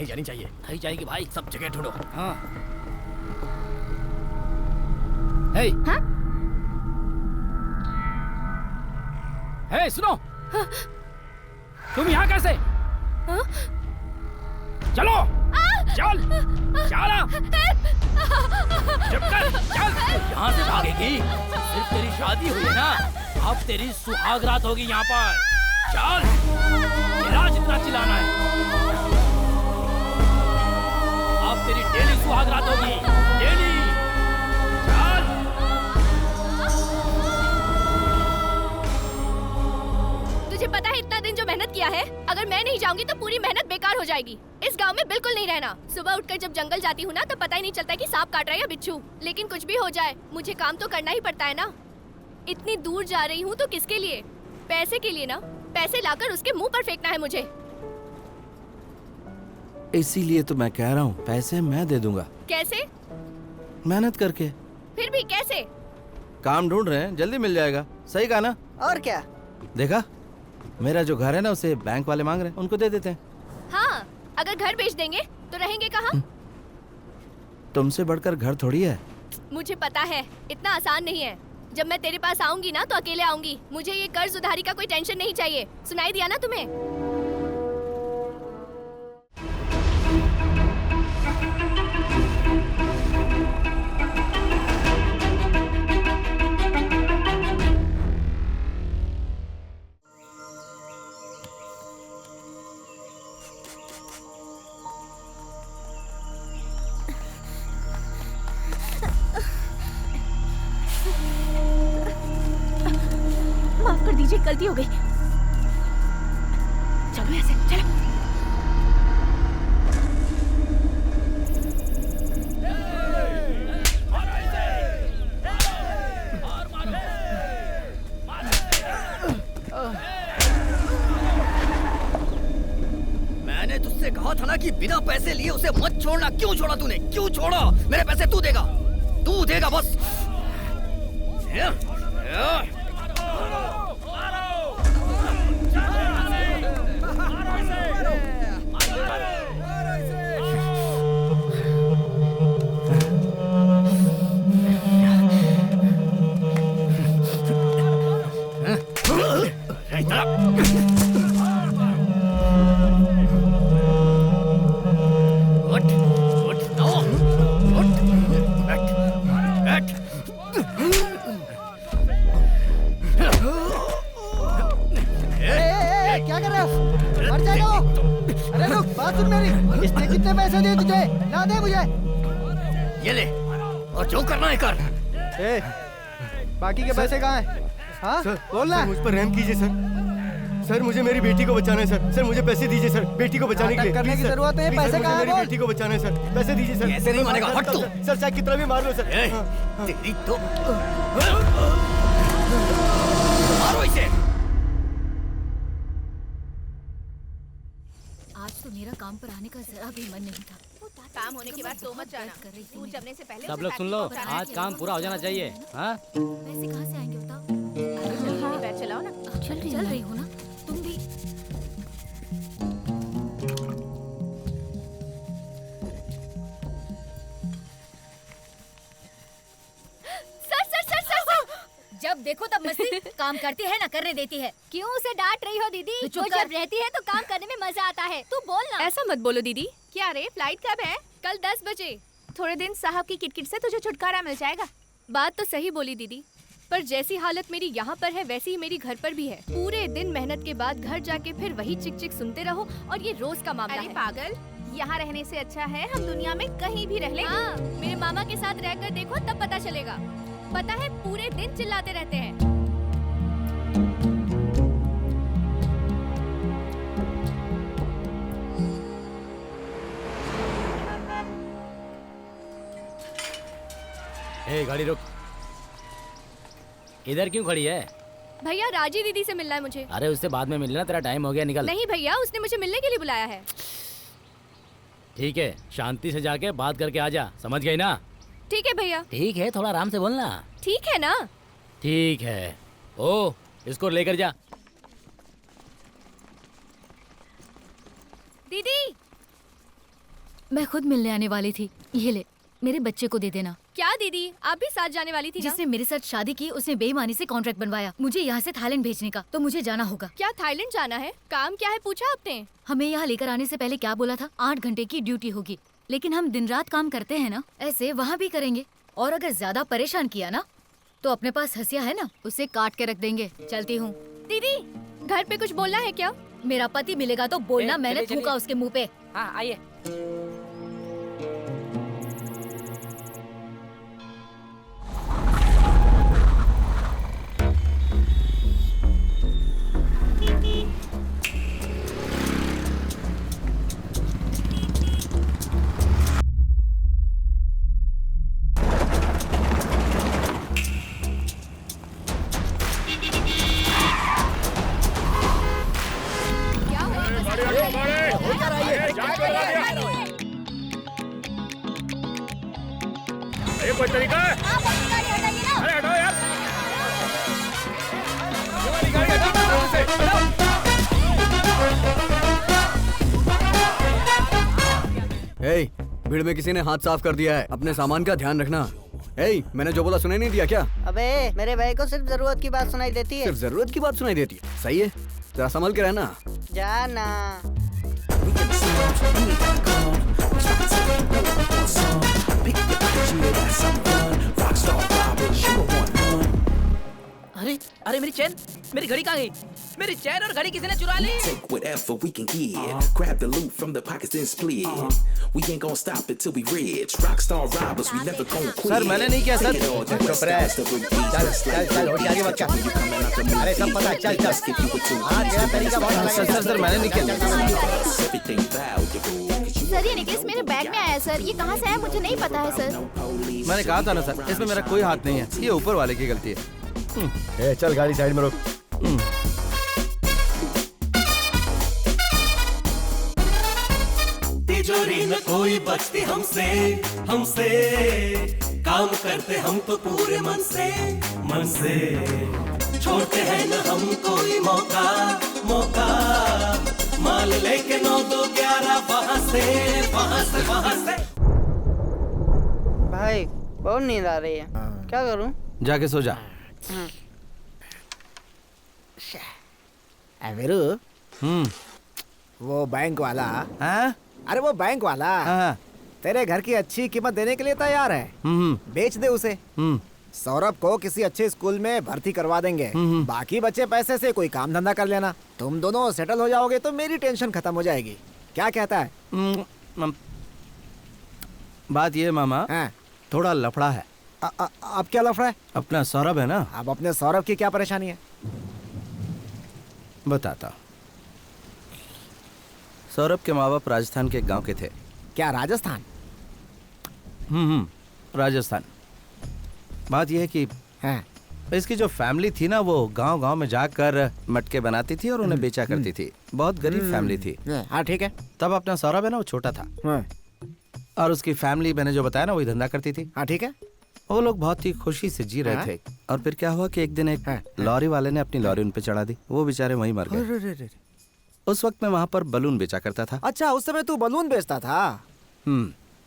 कहीं जानी चाहिए। कहीं जाएगी भाई? सब जगह ढूंढो। हाँ। हे, हाँ? हे, सुनो। तुम यहाँ कैसे? हाँ? चलो। चल, चल। चुप कर, चल। यहाँ से भागेगी? सिर्फ तेरी शादी हुई है ना? अब तेरी सुहाग रात होगी यहाँ पर। चल, मेरा जितना चिल्लाना है। अब तेरी डेली सुहाग रात होगी, डेली। चल। तुझे पता है इतना दिन जो मेहनत किया है, अगर मैं नहीं जाऊंगी तो पूरी मेहनत बेकार हो जाएगी। इस गांव में बिल्कुल नहीं रहना। सुबह उठकर जब जंगल जाती हूँ ना, तो पता ही नहीं चलता कि सांप काट रहा है या बिच्छू। लेकिन कुछ भी हो जाए, मुझे काम तो करना ही पड़ता है ना। इतनी दूर जा रही हूँ तो किसके लिए? पैसे के लिए ना। पैसे लाकर उसके मुंह पर फेंकना है मुझे। इसीलिए तो मैं कह रहा हूँ, पैसे मैं दे दूंगा। कैसे? मेहनत करके। फिर भी कैसे? काम ढूंढ रहे हैं, जल्दी मिल जाएगा। सही कहा ना? और क्या? देखा, मेरा जो घर है ना, उसे बैंक वाले मांग रहे हैं, उनको दे देते हैं। हाँ, अगर घर बेच देंगे तो रहेंगे कहाँ? तुमसे बढ़कर घर थोड़ी है। मुझे पता है, इतना आसान नहीं है। जब मैं तेरे पास आऊंगी ना तो अकेले आऊंगी। मुझे ये कर्ज उधारी का कोई टेंशन नहीं चाहिए। सुनाई दिया ना तुम्हें? माफ कर दीजिए, गलती हो गई। चलो ऐसे, चलो। मैंने तुझसे कहा था ना कि बिना पैसे लिए उसे मत छोड़ना। क्यों छोड़ा तूने? क्यों छोड़ा? मेरे पैसे तू देगा, तू देगा बस। क्या कर रहे हो? मर जाएगा वो। अरे रुक, बात सुन मेरी। इसने कितने पैसे दिए तुझे? ना दे मुझे। ये ले, और जो करना है कर। बाकी के पैसे कहाँ हैं? हाँ, बोल ना। मुझ पर रहम कीजिए सर। सर मुझे मेरी बेटी को बचाना है सर। सर मुझे पैसे दीजिए सर, बेटी को बचाने के लिए। करने की जरूरत है, पैसे कहाँ हैं? मेरी बेटी को बचाना है सर, पैसे दीजिए सर। ऐसे नहीं मानेगा, हट तू। सर चाहे कितना भी मार लो सर। तेरी तो मारो इसे। आज तो मेरा काम पर आने का जरा भी मन नहीं था। काम होने के बाद सो मत जाना। तू जमने से पहले सब लोग सुन लो, आज काम पूरा हो जाना चाहिए। हाँ? पैसे कहाँ से आएंगे बताओ? जल्दी बैठ चलाओ ना। चल रही हो ना तुम भी? जब देखो तब मस्ती। काम करती है ना करने देती है। क्यों उसे डांट रही हो दीदी? वो जब रहती है तो काम करने में मजा आता है। तू बोल ना। ऐसा मत बोलो दीदी। क्या रे, फ्लाइट कब है? कल 10 बजे। थोड़े दिन साहब की किटकिट से तुझे छुटकारा मिल जाएगा। बात तो सही बोली दीदी, पर जैसी हालत मेरी यहाँ पर है वैसी ही मेरी घर पर भी है। पूरे दिन मेहनत के बाद घर जाके फिर वही चिक चिक सुनते रहो, और ये रोज का मामला है। पागल, यहाँ रहने से अच्छा है हम दुनिया में कहीं भी रह लें। हाँ, मेरे मामा के साथ रहकर देखो तब पता चलेगा। पता है पूरे दिन चिल्लाते रहते हैं। ए, गाड़ी रुक। इधर क्यों खड़ी है? भैया, राजी दीदी से मिलना है मुझे। अरे उससे बाद में मिलना, तेरा टाइम हो गया, निकल। नहीं भैया, उसने मुझे मिलने के लिए बुलाया है। ठीक है, शांति से जाके बात करके आ जा, समझ गई ना? ठीक है भैया। ठीक है, थोड़ा आराम से बोलना। ठीक है ना? ठीक है। ओ, इसको लेकर जा। दीदी, मैं खुद मिलने आने वाली थी। ये ले, मेरे बच्चे को दे देना। क्या दीदी, आप भी साथ जाने वाली थी ना? जिसने मेरे साथ शादी की उसने बेईमानी से कॉन्ट्रैक्ट बनवाया मुझे यहाँ से थाईलैंड भेजने का, तो मुझे जाना होगा। क्या थाईलैंड जाना है? काम क्या है पूछा आपने? हमें यहाँ लेकर आने से पहले क्या बोला था? 8 घंटे की ड्यूटी होगी, लेकिन हम दिन रात काम करते हैं ना, ऐसे वहाँ भी करेंगे। और अगर ज्यादा परेशान किया ना तो अपने पास हंसिया है ना, उसे काट के रख देंगे। चलती हूँ। दीदी, घर पे कुछ बोलना है क्या? मेरा पति मिलेगा तो बोलना, मैंने चलिए, थूका उसके मुँह पे। हाँ आइए। क्या हुआ? कोई तरीका है? अरे हटाओ यार। ये वाली गाड़ी हटाओ उसे, हटाओ। हे, भीड़ में किसी ने हाथ साफ कर दिया है, अपने सामान का ध्यान रखना। हे, मैंने जो बोला सुनाई नहीं दिया क्या? अबे मेरे भाई को सिर्फ जरूरत की बात सुनाई देती है। सिर्फ जरूरत की बात सुनाई देती है। सही है, जरा संभल के रहना। जाना। अरे अरे मेरी चैन, मेरी घड़ी कहाँ गई? मेरी चैन और घड़ी किसी ने चुरा ली। Take whatever we can get. Grab the loot from the pockets then split. We ain't gonna stop it till we rich. Rockstar robbers, we never gonna quit. Sir, मैंने नहीं किया, sir. Take it all, the rest of us the repeat. Just like चल, होशियारी the मत कर। when you coming out the अरे सब पता है, चल, चल। Let's get you with two हाँ, तेरा तरीका बहुत अलग है। सर मैंने नहीं किया। everything valuable. सर, ये नेकलेस मेरे बैग में आया है सर। ये कहाँ से आया मुझे नहीं पता है सर। मैंने कहा था ना सर, इसमें मेरा कोई हाथ नहीं है, ये ऊपर वाले की गलती है। ए, चल गाड़ी साइड में रोक। तिजोरी न कोई बचती हमसे, हमसे काम करते हम तो पूरे मन से, मन से छोड़ते हैं न हम कोई मौका, मौका माल लेके 9 2 11 वहाँ से, वहाँ से, वहाँ से। भाई बहुत नींद आ रही है, क्या करूं? जाके सो जा। वीरू, हम्म। वो बैंक वाला, हाँ? अरे वो बैंक वाला हाँ। तेरे घर की अच्छी कीमत देने के लिए तैयार है। बेच दे उसे। सौरभ को किसी अच्छे स्कूल में भर्ती करवा देंगे। बाकी बचे पैसे से कोई काम धंधा कर लेना। तुम दोनों सेटल हो जाओगे तो मेरी टेंशन खत्म हो जाएगी। क्या कहता है? बात ये मामा, हाँ। थोड़ा लफड़ा है। अब क्या लफड़ा है? अपना सौरभ है ना। अब अपने सौरभ की क्या परेशानी है? बताता। सौरभ के माँ बाप राजस्थान के गांव के थे। क्या राजस्थान? राजस्थान। बात यह है कि हाँ। इसकी जो फैमिली थी ना, वो गांव गांव में जाकर मटके बनाती थी और उन्हें बेचा करती थी। बहुत गरीब फैमिली थी। हाँ ठीक है। तब अपना सौरभ है ना, वो छोटा था। हाँ। और उसकी फैमिली, मैंने जो बताया ना, वही धंधा करती थी। हाँ ठीक है। वो लोग बहुत ही खुशी से जी रहे थे। और फिर क्या हुआ कि एक दिन एक लॉरी वाले ने अपनी लॉरी उन पे चढ़ा दी। वो बेचारे वहीं मर गए। उस वक्त मैं वहाँ पर बलून बेचा करता था। अच्छा, उस समय तू बलून बेचता था?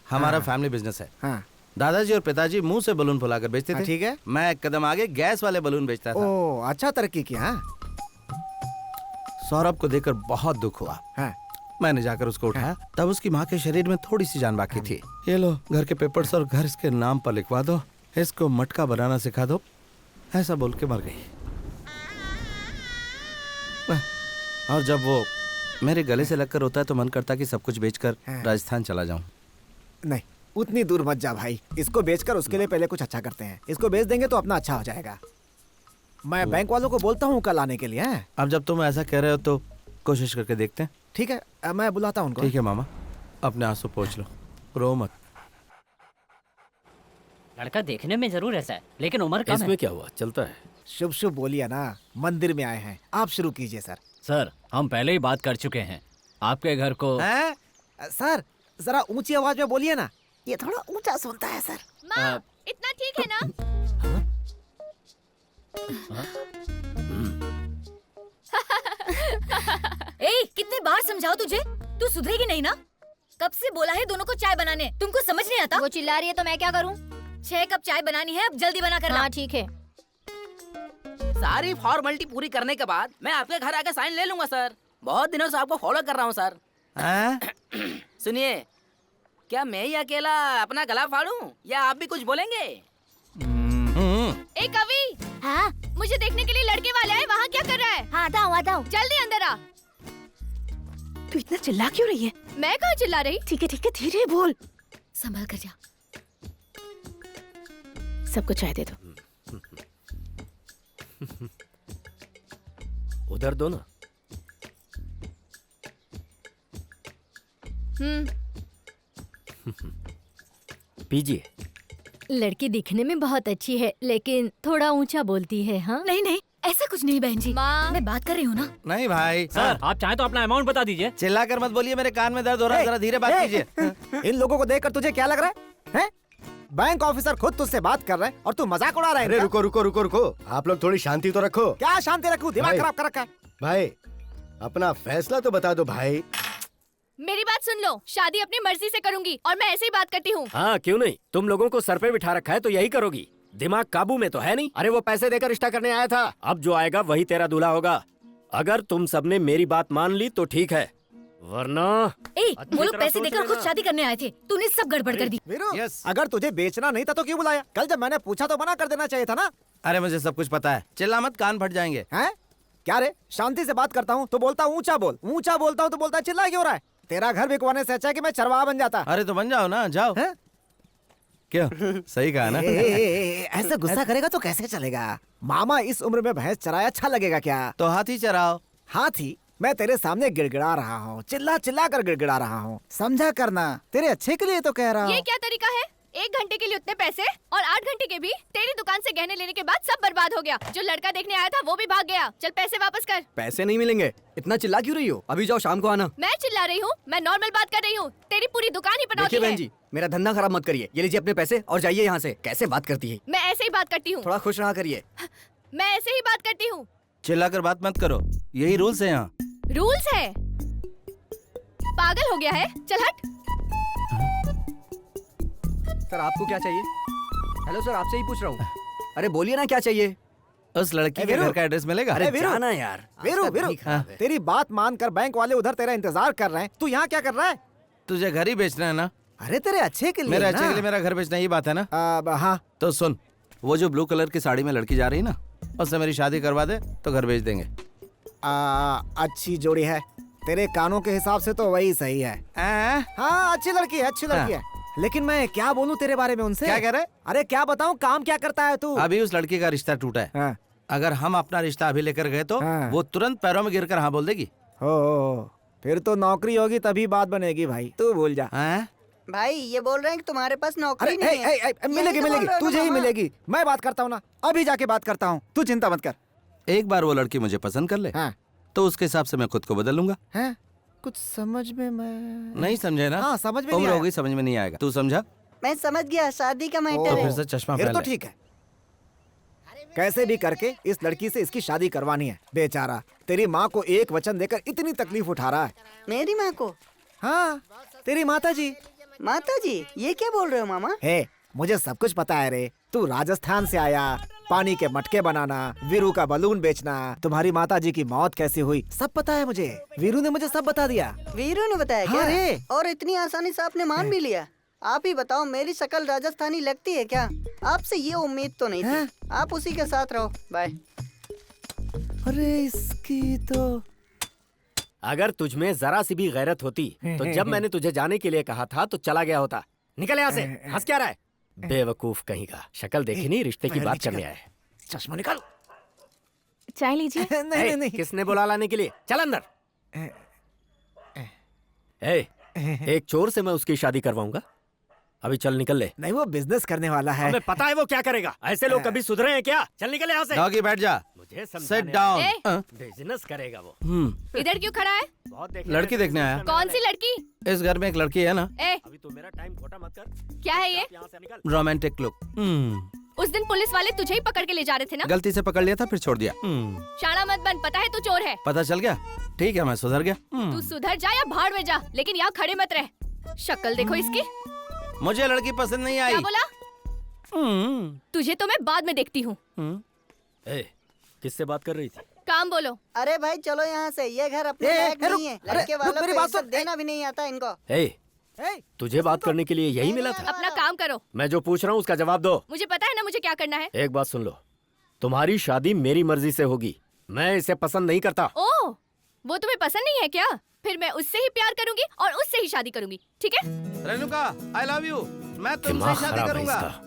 हमारा फैमिली बिजनेस है। हाँ। दादाजी और पिताजी मुंह से बलून फुलाकर बेचते थे। ठीक है। मैं एक कदम आगे गैस वाले बलून बेचता था। ओ, अच्छा तरक्की किया। सौरभ को देखकर बहुत दुख हुआ। मैंने जाकर उसको उठाया। तब उसकी माँ के शरीर में थोड़ी सी जान बाकी थी। ये लो घर के पेपर्स और घर इसके नाम पर लिखवा दो, इसको मटका बनाना सिखा दो, ऐसा बोल के मर गई। और जब वो मेरे गले से लगकर होता है तो मन करता कि सब कुछ बेचकर राजस्थान चला जाऊं। नहीं, उतनी दूर मत जा भाई। इसको बेचकर उसके लिए पहले कुछ अच्छा करते हैं। इसको बेच देंगे तो अपना अच्छा हो जाएगा। मैं बैंक वालों को बोलता हूँ कल आने के लिए। अब जब तुम ऐसा कह रहे हो तो कोशिश करके देखते हैं। ठीक है, मैं बुलाता हूँ उनको। ठीक है मामा, अपने आंसू पोंछ लो, रो मत। लड़का देखने में जरूर ऐसा है, लेकिन उम्र कम है। इसमें क्या हुआ, चलता है। शुभ शुभ बोलिए ना। मंदिर में आए हैं, आप शुरू कीजिए सर। सर, हम पहले ही बात कर चुके हैं। आपके घर को सर जरा ऊंची आवाज में बोलिए ना, ये थोड़ा ऊंचा सुनता है सर। माँ, इतना ठीक है ना? ए, कितने बार समझाओ तुझे, तू सुधरेगी नहीं ना? कब से बोला है दोनों को चाय बनाने, तुमको समझ नहीं आता? वो चिल्ला रही है तो मैं क्या करूं? 6 कप चाय बनानी है, अब जल्दी बना कर ला। हाँ ठीक है। सारी फॉर्मेलिटी पूरी करने के बाद मैं आपके घर आके साइन ले लूंगा सर। बहुत दिनों से आपको फॉलो कर रहा हूँ सर। सुनिए, क्या मैं ही अकेला अपना गला फाड़ूं या आप भी कुछ बोलेंगे? ए कवि, हाँ मुझे देखने के लिए लड़के वाले आए, वहाँ क्या कर रहा है? हाँ आता हूँ। जल्दी अंदर आ। तू इतना चिल्ला क्यों रही है? मैं कहाँ चिल्ला रही? ठीक है धीरे बोल। संभल कर जा। सबको चाय दे दो। उधर दो ना। पीजिए। लड़की दिखने में बहुत अच्छी है, लेकिन थोड़ा ऊंचा बोलती है। हाँ नहीं ऐसा कुछ नहीं बहन जी, मैं बात कर रही हूँ ना। नहीं भाई सर, आप चाहे तो अपना अमाउंट बता दीजिए। चिल्ला कर मत बोलिए, मेरे कान में दर्द हो रहा है, जरा धीरे बात कीजिए। इन लोगों को देखकर तुझे क्या लग रहा है? बैंक ऑफिसर खुद तुझसे बात कर रहे हैं और तू मजाक उड़ा रहा है। अरे रुको, आप लोग थोड़ी शांति तो रखो। क्या शांति रखूं? दिमाग खराब कर रखा है। भाई अपना फैसला तो बता दो भाई। मेरी बात सुन लो, शादी अपनी मर्जी से करूंगी और मैं ऐसे ही बात करती हूँ। हाँ क्यों नहीं, तुम लोगों को सर पे बिठा रखा है तो यही करोगी। दिमाग काबू में तो है नहीं। अरे वो पैसे देकर रिश्ता करने आया था, अब जो आएगा वही तेरा दूल्हा होगा। अगर तुम सबने मेरी बात मान ली तो ठीक है, वरना वो लोग पैसे देकर खुद शादी करने आए थे, तूने सब गड़बड़ कर दी। वीरू, अगर तुझे बेचना नहीं था तो क्यों बुलाया? कल जब मैंने पूछा तो मना कर देना चाहिए था ना। अरे मुझे सब कुछ पता है, चिल्ला मत, कान फट जाएंगे। हैं? क्या रे, शांति से बात करता हूँ तो बोलता ऊंचा बोल, ऊंचा बोलता हूँ तो बोलता चिल्ला क्यों रहा है? तेरा घर बिकवाने से अच्छा है कि मैं चरवाहा बन जाता। अरे तो बन जाओ ना, जाओ। क्यों, सही कहा ना? ऐसा गुस्सा करेगा तो कैसे चलेगा? मामा इस उम्र में भैंस चराए अच्छा लगेगा क्या? तो हाथी चराओ। हाथी? मैं तेरे सामने गिड़गिड़ा रहा हूँ, चिल्ला कर गिड़गिड़ा रहा हूँ, समझा करना, तेरे अच्छे के लिए तो कह रहा हूँ। ये क्या तरीका है? 1 घंटे के लिए उतने पैसे और 8 घंटे के भी? तेरी दुकान से गहने लेने के बाद सब बर्बाद हो गया। जो लड़का देखने आया था वो भी भाग गया। चल पैसे वापस कर। पैसे नहीं मिलेंगे, इतना चिल्ला क्यों रही हो? अभी जाओ, शाम को आना। मैं चिल्ला रही हूँ? मैं नॉर्मल बात कर रही हूँ। तेरी पूरी दुकान ही देखिए पनौती बहन है। जी, मेरा धंधा खराब मत करिए। ये लीजिए अपने पैसे और जाइए यहाँ से। कैसे बात करती है? मैं ऐसे ही बात करती हूँ। थोड़ा खुश रहा करिए। मैं ऐसे ही बात करती हूँ। चिल्ला कर बात मत करो, यही रूल्स है यहाँ। रूल्स है? पागल हो गया है? चल हट। सर आपको क्या चाहिए? हेलो सर, आपसे ही पूछ रहा हूँ। अरे बोलिए ना, क्या चाहिए? उस लड़की के घर का एड्रेस मिलेगा? अरे जाना यार। वीरू, तेरी बात मानकर बैंक वाले उधर तेरा इंतजार कर रहे हैं, तू यहाँ क्या कर रहा है? तुझे घर ही बेचना है ना? अरे तेरे अच्छे के लिए। मेरे अच्छे के लिए मेरा घर बेचना, ये बात है ना? हाँ। तो सुन, वो जो ब्लू कलर की साड़ी में लड़की जा रही है ना, उससे मेरी शादी करवा दे तो घर बेच देंगे। अच्छी जोड़ी है, तेरे कानों के हिसाब से तो वही सही है। हाँ अच्छी लड़की है, लेकिन मैं क्या बोलूं तेरे बारे में उनसे? क्या कह रहे? अरे क्या बताऊं, काम क्या करता है तू? अभी उस लड़की का रिश्ता टूटा है। अगर हम अपना रिश्ता अभी लेकर गए तो वो तुरंत पैरों में गिरकर हाँ बोल देगी। हो, फिर तो नौकरी होगी तभी बात बनेगी भाई, तू भूल जा। भाई ये बोल रहे हैं कि तुम्हारे पास नौकरी नहीं है। मिलेगी, तुझे ही मिलेगी। मैं बात करता हूँ ना, अभी जाके बात करता हूँ, तू चिंता मत कर। एक बार वो लड़की मुझे पसंद कर ले तो उसके हिसाब से मैं खुद को बदल लूंगा। कुछ समझ में मैं नहीं समझे ना? हाँ, समझ में उम्र नहीं होगी, समझ में नहीं आएगा। तू समझा? मैं समझ गया, शादी का मैटर तो है। फिर से चश्मा फिर पहन तो ले। ठीक है, कैसे भी करके इस लड़की से इसकी शादी करवानी है। बेचारा तेरी माँ को एक वचन देकर इतनी तकलीफ उठा रहा है। मेरी माँ को? हाँ, तेरी माता जी। माता जी? ये क्या बोल रहे हो मामा? मुझे सब कुछ पता है रे। तू राजस्थान से आया, पानी के मटके बनाना, वीरू का बलून बेचना, तुम्हारी माताजी की मौत कैसे हुई, सब पता है मुझे। वीरू ने मुझे सब बता दिया। वीरू ने बताया हाँ क्या? रे। और इतनी आसानी से आपने मान भी लिया? आप ही बताओ, मेरी शक्ल राजस्थानी लगती है क्या? आपसे ये उम्मीद तो नहीं थी। आप उसी के साथ रहो, बाय। अरे इसकी तो, अगर तुझमें जरा सी भी गैरत होती तो जब मैंने तुझे जाने के लिए कहा था तो चला गया होता। निकल यहाँ से, हंस क्या रहा है? बेवकूफ कहीं का, शक्ल देखी नहीं, रिश्ते की बात करने आए। चश्मा निकाल। चाय लीजिए। नहीं। किसने बुला लाने के लिए? चल अंदर। एक चोर से मैं उसकी शादी करवाऊंगा? अभी चल निकल ले। नहीं, वो बिजनेस करने वाला है। हमें पता है वो क्या करेगा। ऐसे लोग कभी सुधरे हैं क्या? चल निकल यहाँ से। डॉगी बैठ जा। मुझे सिट डाउन। बिजनेस करेगा वो। इधर क्यों खड़ा है? लड़की देखने आया। कौन सी लड़की? इस घर में एक लड़की है ना। अभी तो मेरा टाइम खोटा मत कर। क्या है ये? Romantic look. उस दिन पुलिस वाले तुझे ही पकड़ के ले जा रहे थे ना? गलती से पकड़ लिया था, फिर छोड़ दिया। शाना मत बन, पता है तू चोर है। पता चल गया? ठीक है, मैं सुधर गया। तू सुधर जा या भाड़ में जा, लेकिन यहाँ खड़े मत रह। शक्ल देखो इसकी। मुझे लड़की पसंद नहीं आई। क्या बोला? तुझे तो मैं बाद में देखती हूँ। किससे बात कर रही थी? काम बोलो। अरे भाई चलो यहाँ से, ये घर अपने लायक नहीं है। लड़के वालों को इज्जत देना भी नहीं आता इनको। तुझे बात करने के लिए यही मिला था? अपना काम करो। मैं जो पूछ रहा हूँ उसका जवाब दो। मुझे पता है ना मुझे क्या करना है। एक बात सुन लो, तुम्हारी शादी मेरी मर्जी से होगी, मैं इसे पसंद नहीं करता। ओह, वो तुम्हें पसंद नहीं है क्या? फिर मैं उससे ही प्यार करूंगी और उससे ही शादी करूंगी, ठीक है? Renuka, I love you। मैं तुमसे शादी करूंगा।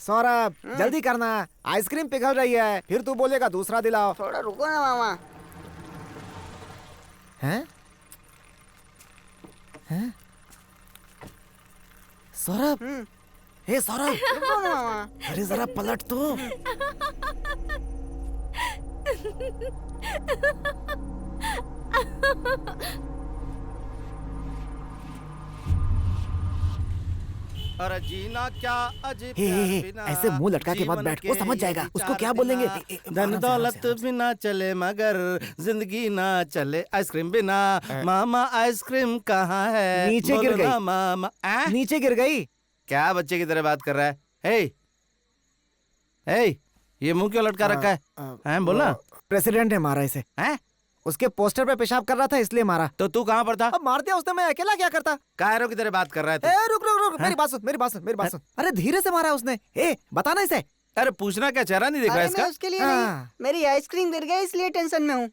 सौरभ जल्दी करना, आइसक्रीम पिघल रही है। फिर तू बोलेगा दूसरा दिलाओ। थोड़ा रुको ना मामा। हैं? हैं? सौरभ, हे सौरभ, रुको ना मामा। अरे जरा पलट तो। अरे जीना क्या अजीब ऐसे मुंह लटका के मत बैठ, वो समझ जाएगा। उसको क्या बोलेंगे? धन दौलत बिना चले मगर जिंदगी ना चले आइसक्रीम बिना। मामा आइसक्रीम कहाँ है? नीचे गिर गई मामा। नीचे गिर गई। क्या बच्चे की तरह बात कर रहा है? हे, ये मुंह क्यों लटका रखा है? हैं बोलना। प्रेसिडेंट ने मारा इसे। हैं? उसके पोस्टर पे पेशाब कर रहा था इसलिए मारा। तो तू कहाँ पर था? अब मार दिया उसने, मैं अकेला क्या करता? कायरों की तरह बात कर रहा है तू। रुक रुक रुक, मेरी बात सुन, मेरी बात सुन, मेरी बात सुन। अरे धीरे से मारा उसने। बताना इसे। अरे पूछना क्या, चेहरा नहीं दिख रहा इसका? उसके लिए नहीं, मेरी आइसक्रीम गिर गई इसलिए टेंशन में हूँ।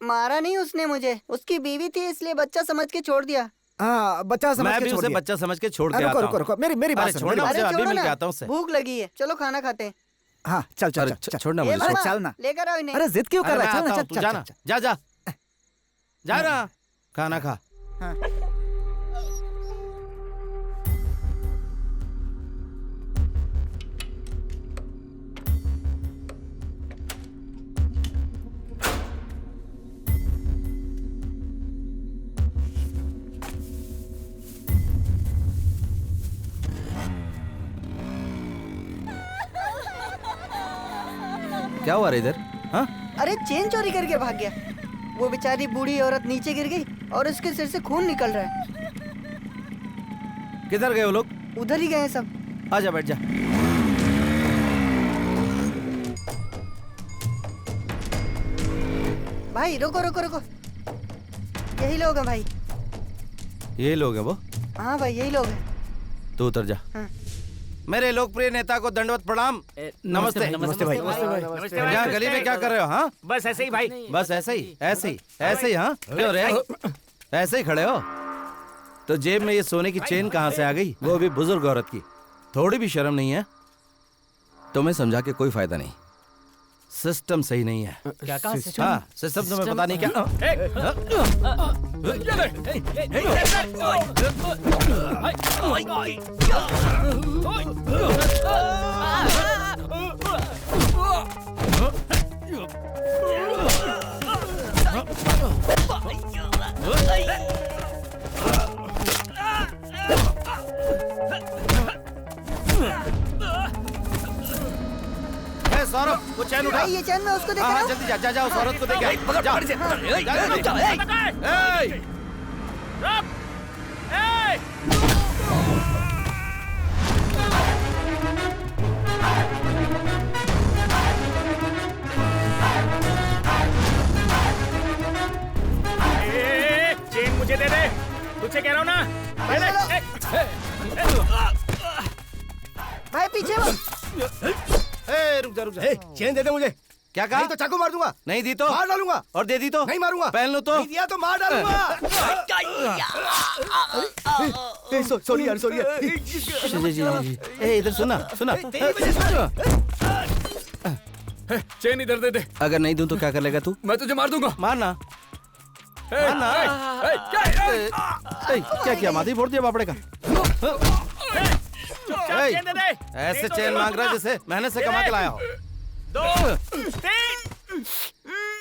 मारा नहीं उसने मुझे, उसकी बीवी थी इसलिए बच्चा समझ के छोड़ दिया। बच्चा समझ के छोड़ दिया। बच्चा समझ के छोड़ के आता हूँ। रुको रुको, मेरी बात सुन। अभी मिल के आता हूँ उससे। भूख लगी है, चलो खाना खाते हैं। हाँ चल चल चल, छोड़ना मुझे। चल ना, लेकर आओ इन्हें। अरे जिद क्यों कर रहा है? चल ना, चल जाना, जा जा जा ना, खाना खा। क्या हुआ रे इधर? हाँ? अरे चेन चोरी करके भाग गया। वो बेचारी बूढ़ी औरत नीचे गिर गई और उसके सिर से खून निकल रहा है। किधर गए वो लोग? उधर ही गए हैं सब। आजा बैठ जा। भाई रुको रुको रुको, यही लोग हैं भाई। यही लोग हैं वो? हाँ भाई यही लोग हैं। तू उतर जा। हाँ। मेरे लोकप्रिय नेता को दंडवत प्रणाम। नमस्ते। नमस्ते भाई। यहाँ गली में क्या कर रहे हो? हाँ बस ऐसे ही भाई, बस ऐसे ही ऐसे ही ऐसे ही। हाँ क्यों रे ऐसे ही खड़े हो? तो जेब में ये सोने की चेन कहाँ से आ गई? वो भी बुजुर्ग औरत की। थोड़ी भी शर्म नहीं है? तुम्हें समझा के कोई फायदा नहीं, सिस्टम सही नहीं है। क्या कहा? हाँ सिस्टम तुम्हें पता नहीं क्या? सौरभ वो चैन उठा। ये चैन में उसको देखा। हाँ जल्दी जा जा जा, उस औरत को देखे। चेन मुझे दे दे, तुझे कह रहा हूँ ना। भाई पीछे वो। रुक जा रुक जा। चेन दे दे मुझे। क्या कहा? नहीं तो चाकू मार दूंगा। नहीं दी तो मार डालूंगा। और दे दी तो नहीं मारूंगा। पहन लो तो नहीं दिया तो मार डालूंगा। सॉरी यार, सॉरी यार। जी। ए इधर सुना सुना। चेन इधर दे दे। अगर नहीं दूं तो क्या कर लेगा तू? मैं तुझे मार दूंगा। मारना मारना। क्या किया? माधी फोड़ दिया बापड़े का। ऐसे चेन मांग रहा है जैसे मेहनत से कमा के लाया हो। 2 3।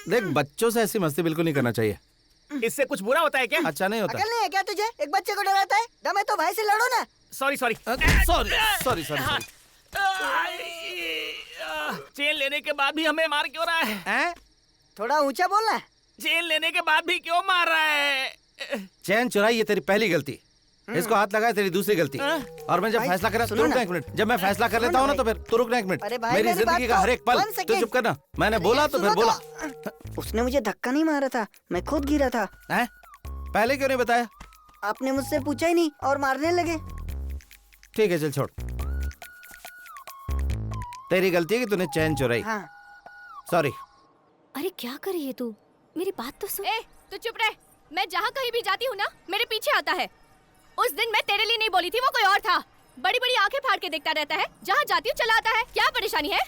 देख, बच्चों से ऐसी मस्ती बिल्कुल नहीं करना चाहिए। इससे कुछ बुरा होता है क्या? अच्छा नहीं होता। अकल नहीं है क्या तुझे? एक बच्चे को डराता है? दम है तो भाई से लड़ो ना। Sorry sorry sorry. चेन लेने के बाद भी हमें मार क्यों रहा है? थोड़ा ऊंचा बोलना। चेन लेने के बाद भी क्यों मार रहा है? चैन चुराई ये तेरी पहली गलती, इसको हाथ लगाया तेरी दूसरी गलती। और मैं जब फैसला कर तू रुकना एक मिनट। जब मैं फैसला कर लेता हूँ ना तो फिर तू रुकना एक मिनट। मेरी जिंदगी का हर एक पल तू चुप करना। मैंने बोला तो फिर बोला। उसने मुझे धक्का नहीं मारा था, मैं खुद गिरा था। पहले क्यों नहीं बताया? आपने मुझसे पूछा ही नहीं और मारने लगे। ठीक है चल छोड़। तेरी गलती है कि तूने चैन चुराई। सॉरी। अरे क्या कर रही है तू? मेरी बात तो सुन। तू चुप रह। मैं जहाँ कहीं भी जाती हूँ ना, मेरे पीछे आता है। उस दिन मैं तेरे लिए नहीं बोली थी, वो कोई और था। बड़ी बड़ी आंखें फाड़ के देखता रहता है, जहाँ जाती हूँ चला आता है। क्या परेशानी है?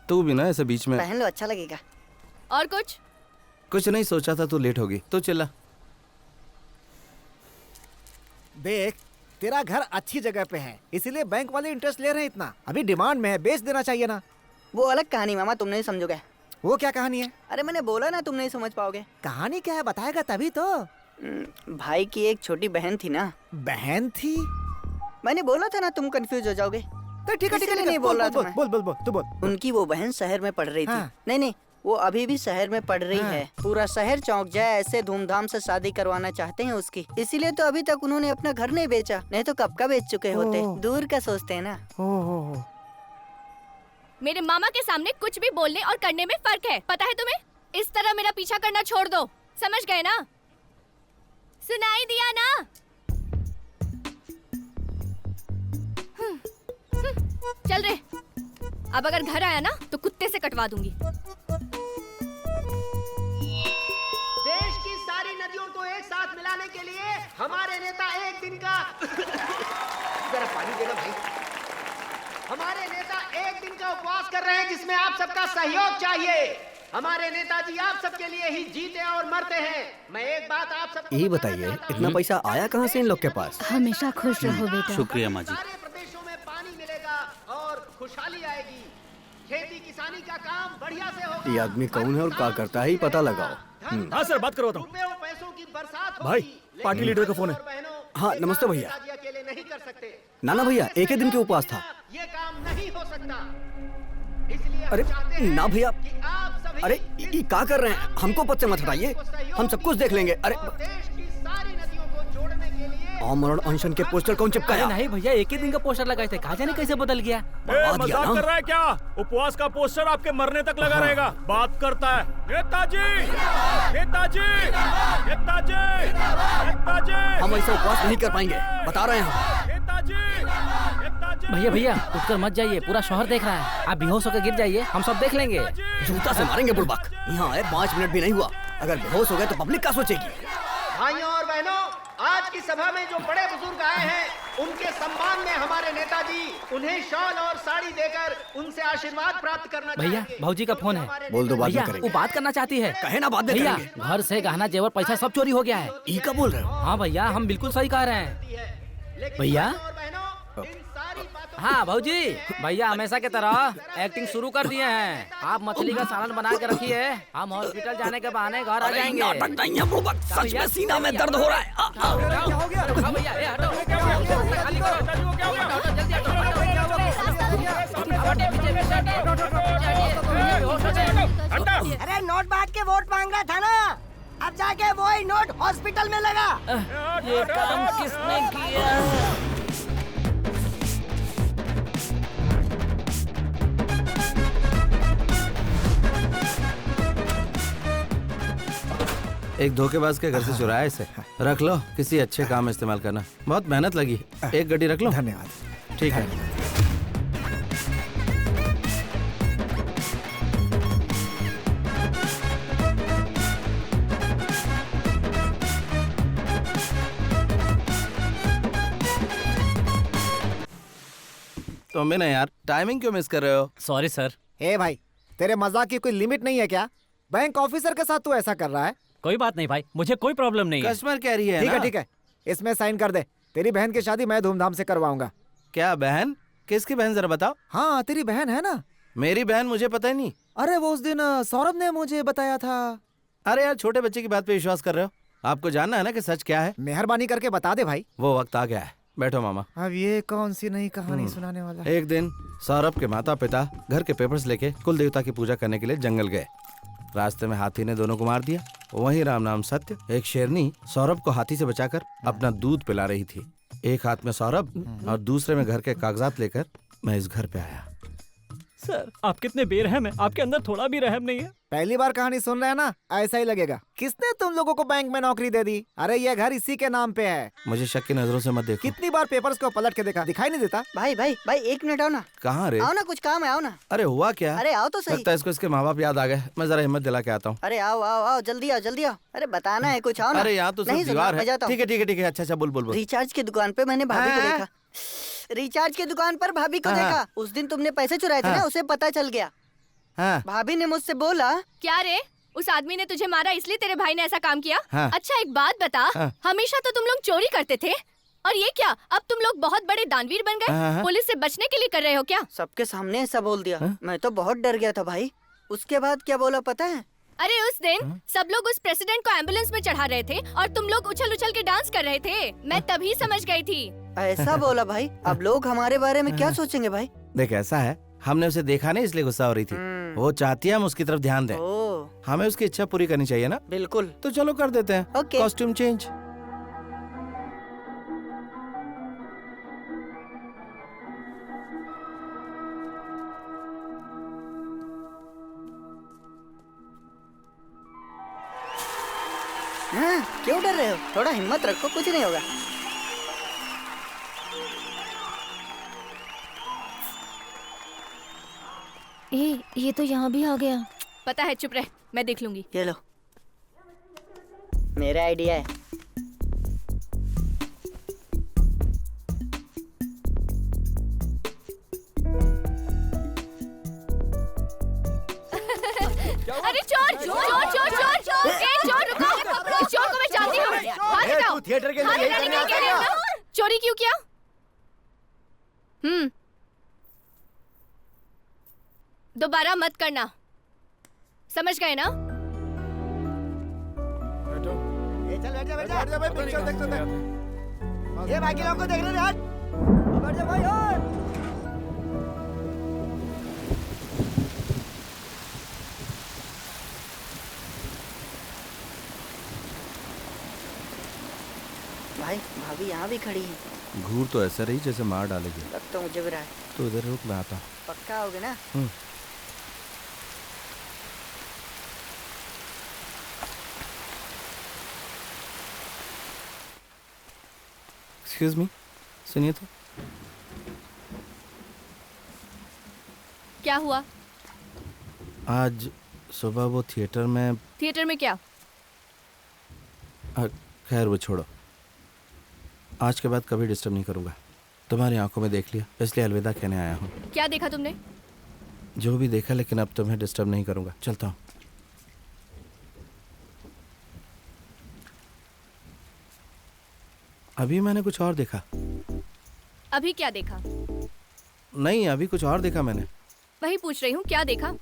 तू भी ना ऐसे बीच में। पहन लो, अच्छा लगेगा। और कुछ नहीं सोचा था, तू लेट होगी तो चिल्ला। देख, तेरा घर अच्छी जगह पे है, इसीलिए बैंक वाले इंटरेस्ट ले रहे हैं इतना। अभी डिमांड में है, बेच देना चाहिए ना। वो अलग कहानी मामा, तुम नहीं समझोगे। वो क्या कहानी है? अरे मैंने बोला ना, तुम नहीं समझ पाओगे। कहानी क्या है बताएगा तभी तो। भाई की एक छोटी बहन थी ना। बहन थी? मैंने बोला था ना तुम कंफ्यूज हो जाओगे। तो ठीक है, नहीं बोल रहा था मैं। बोल तू बोल। उनकी वो बहन शहर में पढ़ रही थी। नहीं, वो अभी भी शहर में पढ़ रही है। पूरा शहर चौंक जाए ऐसे धूमधाम से शादी करवाना चाहते हैं उसकी। इसीलिए तो अभी तक उन्होंने अपना घर नहीं बेचा, नहीं तो कब का बेच चुके होते। दूर का सोचते हैं ना। मेरे मामा के सामने कुछ भी बोलने और करने में फर्क है, पता है तुम्हें? इस तरह मेरा पीछा करना छोड़ दो, समझ गए ना? सुनाई दिया ना? चल रे। अब अगर घर आया ना तो कुत्ते से कटवा दूंगी। देश की सारी नदियों को एक साथ मिलाने के लिए हमारे नेता एक दिन का जरा पानी देना भाई। हमारे नेता एक दिन का उपवास कर रहे हैं जिसमें आप सबका सहयोग चाहिए। हमारे नेताजी आप सबके लिए ही जीते और मरते हैं। मैं एक बात आप सबको यही बताइए, इतना पैसा आया कहाँ से इन लोग के पास? हमेशा खुश रहो बेटा। शुक्रिया माँ जी। सारे प्रदेशों में पानी मिलेगा और खुशहाली आएगी। खेती किसानी का काम बढ़िया से होगा। ये आदमी कौन है और क्या करता है, ही पता लगाओ। हाँ सर, बात करवाता हूँ। पैसों की बरसात भाई, पार्टी लीडर का फोन है। हाँ नमस्ते भैया। अकेले नहीं कर सकते। नाना भैया, एक ही दिन के उपवास था। ये काम नहीं हो सकता। अरे ना भैया, अरे ये क्या कर रहे हैं? हमको पद से मत हटाइए, हम सब कुछ देख लेंगे। अरे अमरण अनशन के पोस्टर कौन चिपकाया? नहीं भैया, एक ही दिन का पोस्टर लगाए थे, कहा जाने कैसे बदल गया। मजाक कर रहा है क्या? उपवास का पोस्टर आपके मरने तक लगा रहेगा। बात करता है नेताजी, नेताजी, नेताजी, नेताजी। हम ऐसा उपवास नहीं कर पाएंगे, बता रहे हैं। भैया भैया, उठकर मत जाइए, पूरा शहर देख रहा है। आप बेहोश होकर गिर जाइए, हम सब देख लेंगे। जूता से मारेंगे बुड़बक। यहाँ आए 5 मिनट भी नहीं हुआ, अगर बेहोश हो गए तो पब्लिक क्या सोचेगी? भाइयों और बहनों, आज की सभा में जो बड़े बुजुर्ग आए हैं, उनके सम्मान में हमारे नेताजी उन्हें शॉल और साड़ी देकर उनसे आशीर्वाद प्राप्त करना भैया, भाऊजी का फोन है। बोल दो, बाद में करेंगे। वो बात करना चाहती है। कहे ना, बाद में भैया, करेंगे। घर से गहना जेवर पैसा सब चोरी हो गया है। ई का बोल रहे हो? हाँ भैया, हम बिल्कुल सही कह रहे हैं। भैया हाँ भाऊजी, भैया हमेशा की तरह एक्टिंग शुरू कर दिए हैं। आप मछली का सालन बना के रखिए, हम हॉस्पिटल जाने के बहाने घर आ जाएंगे। सच में सीना में दर्द हो रहा है। क्या हो गया? भैया अरे नोट बांट के वोट मांग रहा था ना, अब जाके वही नोट हॉस्पिटल में लगा। ये काम किसने किया? एक धोखेबाज के घर से चुराया इसे। रख लो, किसी अच्छे काम में इस्तेमाल करना। बहुत मेहनत लगी। एक गड्डी रख लो। धन्यवाद। ठीक है। तुम भी ना यार, टाइमिंग क्यों मिस कर रहे हो? Sorry sir. ए भाई, तेरे मजाक की कोई लिमिट नहीं है क्या? बैंक ऑफिसर के साथ तू ऐसा कर रहा है? कोई बात नहीं भाई, मुझे कोई प्रॉब्लम नहीं है। कस्टमर कह रही है ठीक ना? है ठीक है, इसमें साइन कर दे। तेरी बहन की शादी मैं धूमधाम से करवाऊंगा। क्या बहन? किसकी बहन जरा बताओ। हाँ तेरी बहन है ना। मेरी बहन? मुझे पता ही नहीं। अरे वो उस दिन सौरभ ने मुझे बताया था। अरे यार, छोटे बच्चे की बात पे विश्वास कर रहे हो? आपको जानना है ना कि सच क्या है? मेहरबानी करके बता दे भाई। वो वक्त आ गया है, बैठो मामा। अब ये कौन सी नई कहानी सुनाने वाला है? एक दिन सौरभ के माता पिता घर के पेपर्स लेके कुल देवता की पूजा करने के लिए जंगल गए। रास्ते में हाथी ने दोनों को मार दिया। वहीं राम नाम सत्य एक शेरनी सौरभ को हाथी से बचाकर अपना दूध पिला रही थी। एक हाथ में सौरभ और दूसरे में घर के कागजात लेकर मैं इस घर पे आया। सर आप कितने बेरहम हैं, आपके अंदर थोड़ा भी रहम नहीं है। पहली बार कहानी सुन रहे हैं ना, ऐसा ही लगेगा। किसने तुम लोगों को बैंक में नौकरी दे दी? अरे ये घर इसी के नाम पे है। मुझे शक की नजरों से मत देखो। कितनी बार पेपर्स को पलट के देखा, दिखाई नहीं देता? भाई भाई भाई, 1 मिनट आओ ना। कहाँ रे? आओ ना, कुछ काम है, आओ ना। अरे हुआ क्या? अरे आओ तो सही। लगता है इसको इसके माँ बाप याद आ गए। मैं जरा हिम्मत दिला के आता हूँ। अरे आओ आओ आओ, जल्दी आओ जल्दी आओ। अरे बताना है कुछ, आओ ना। अरे यहाँ तो सिर्फ दीवार है। ठीक है ठीक है ठीक है, अच्छा अच्छा बोल बोल बोल। रिचार्ज की दुकान पे मैंने भाभी को देखा। रिचार्ज की दुकान पर भाभी को देखा। उस दिन तुमने पैसे चुराए थे ना, उसे पता चल गया। भाभी ने मुझसे बोला। क्या रे, उस आदमी ने तुझे मारा इसलिए तेरे भाई ने ऐसा काम किया? अच्छा एक बात बता, हमेशा तो तुम लोग चोरी करते थे, और ये क्या, अब तुम लोग बहुत बड़े दानवीर बन गए? पुलिस से बचने के लिए कर रहे हो क्या? सबके सामने ऐसा बोल दिया। मैं तो बहुत डर गया था भाई। उसके बाद क्या बोला पता है? अरे उस दिन सब लोग उस प्रेसिडेंट को एम्बुलेंस में चढ़ा रहे थे और तुम लोग उछल उछल के डांस कर रहे थे। मैं तभी समझ गई थी। ऐसा बोला भाई? अब लोग हमारे बारे में क्या सोचेंगे भाई? देख ऐसा है, हमने उसे देखा नहीं इसलिए गुस्सा हो रही थी। वो चाहती है हम उसकी तरफ ध्यान दें। हमें उसकी इच्छा पूरी करनी चाहिए ना? बिल्कुल। तो चलो कर देते हैं। Costume change. क्यों डर रहे हो? थोड़ा हिम्मत रखो, कुछ नहीं होगा। ये तो यहाँ भी आ गया। पता है, चुप रह, मैं देख लूंगी। ये लो, मेरा आइडिया है। अरे चोर चोर चोर चोर चोर, चोर रुको, इस चोर को मैं जानती हूँ। हाथ हटाओ। थिएटर के अंदर यही करने आ गया? चोरी क्यों किया? दोबारा मत करना, समझ गए ना? चल बैठ जा बैठ जा भाई, पिक्चर देख तो देख। ये बाकी लोगों को देख रहे यार। बैठ जा भाई। और भाई भाभी यहाँ भी खड़ी है। घूर तो ऐसा रही जैसे मार डालेगी। लग तो मुझे भी रहा है। तो उधर रुक, मैं आता हूँ। पक्का होगे ना? एक्सक्यूज मी, सुनिए तो। क्या हुआ? आज सुबह वो थिएटर में। थिएटर में क्या? खैर वो छोड़ो, आज के बाद कभी डिस्टर्ब नहीं करूँगा। तुम्हारी आंखों में देख लिया, इसलिए अलविदा कहने आया हूँ। क्या देखा तुमने? जो भी देखा, लेकिन अब तुम्हें डिस्टर्ब नहीं करूँगा। चलता हूँ। अभी मैंने कुछ और देखा। अभी क्या देखा? नहीं, अभी कुछ और देखा मैंने। वही पूछ रही हूँ, क्या देखा?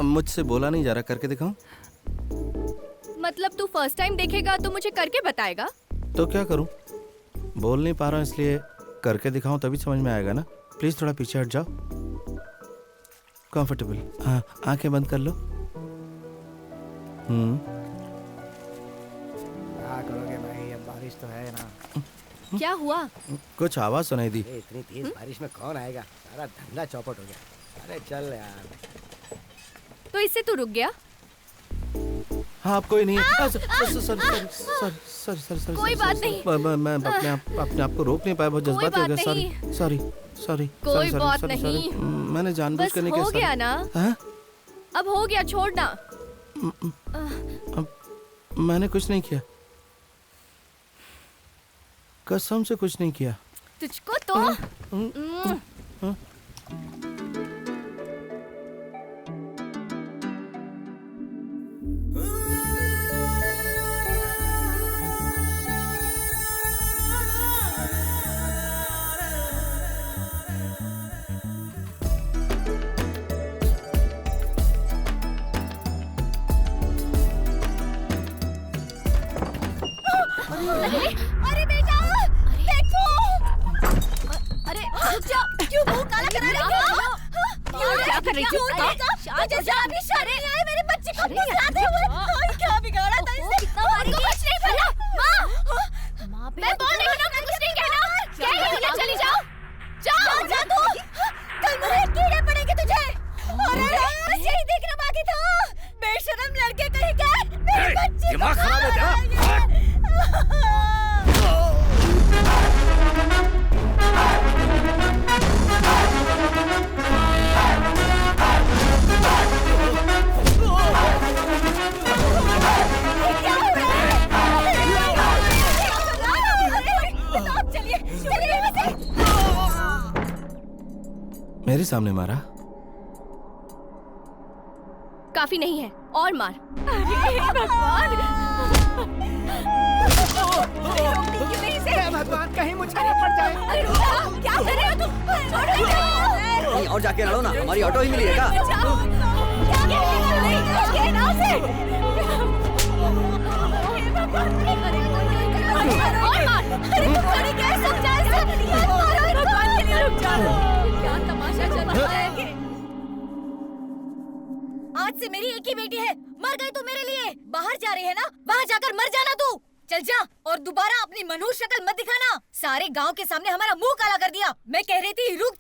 मुझसे बोला नहीं जा रहा, करके दिखाऊं? मतलब तू फर्स्ट टाइम देखेगा तो मुझे करके बताएगा? तो क्या करूं? बोल नहीं पा रहा हूं, इसलिए करके दिखाऊं तभी समझ में आएगा ना। प्लीज थोड़ा पीछे हट जाओ। कंफर्टेबल। हाँ, आंखें बंद कर लो। क्या करोगे भाई, अब बारिश तो है ना। क्या हुआ? कुछ आवाज सुनाई दी। इतनी तेज बारिश में कौन आएगा? सारा धंधा चौपट हो गया। अरे चल यार। तो इससे तू रुक गया? हाँ, कोई नहीं। सॉरी। कोई बात नहीं। मैं अपने आप को रोक नहीं पाया, बहुत जज्बाती हो गया। सॉरी। कोई बात नहीं। मैंने जानबूझ कर नहीं किया। हो गया ना? अब हो गया, छोड़ना। मैंने कुछ नहीं किया, कसम से कुछ नहीं किया। तुझको तो अरे बेटा, देखो। अरे क्यों मुंह काला करा रही हो? क्या कर रही थी? मुझे शादी शर्म नहीं आई मेरे बच्चे को फंसाते हुए। क्या बिगाड़ा था इसने? कुछ नहीं पता। माँ, मैं बोल रही हूँ ना, कुछ नहीं कहना। क्या है? चली जाओ, जाओ जा तू। कल मुझे कीड़े पड़ेंगे तुझे। अरे बस यही देखना बाकी था। बेशरम लड़के कहीं के मेरे बच्चे दिमाग खराब है तेरा। मेरे सामने मारा? काफी नहीं है, और मार। अरे भगवान, भगवान कहीं मुझे न पड़ जाए। अरे क्या कर रहे हो तुम? कहीं और जाके लड़ो ना, हमारी ऑटो ही मिली है क्या? क्या तमाशा चल रहा है? आज से मेरी एक ही बेटी है, मर गई तू मेरे लिए। बाहर जा रही है ना, वहाँ जाकर मर जाना तू। चल जा, और दोबारा अपनी मनहूस शक्ल मत दिखाना। सारे गांव के सामने हमारा मुंह काला कर दिया। मैं कह रही थी रुक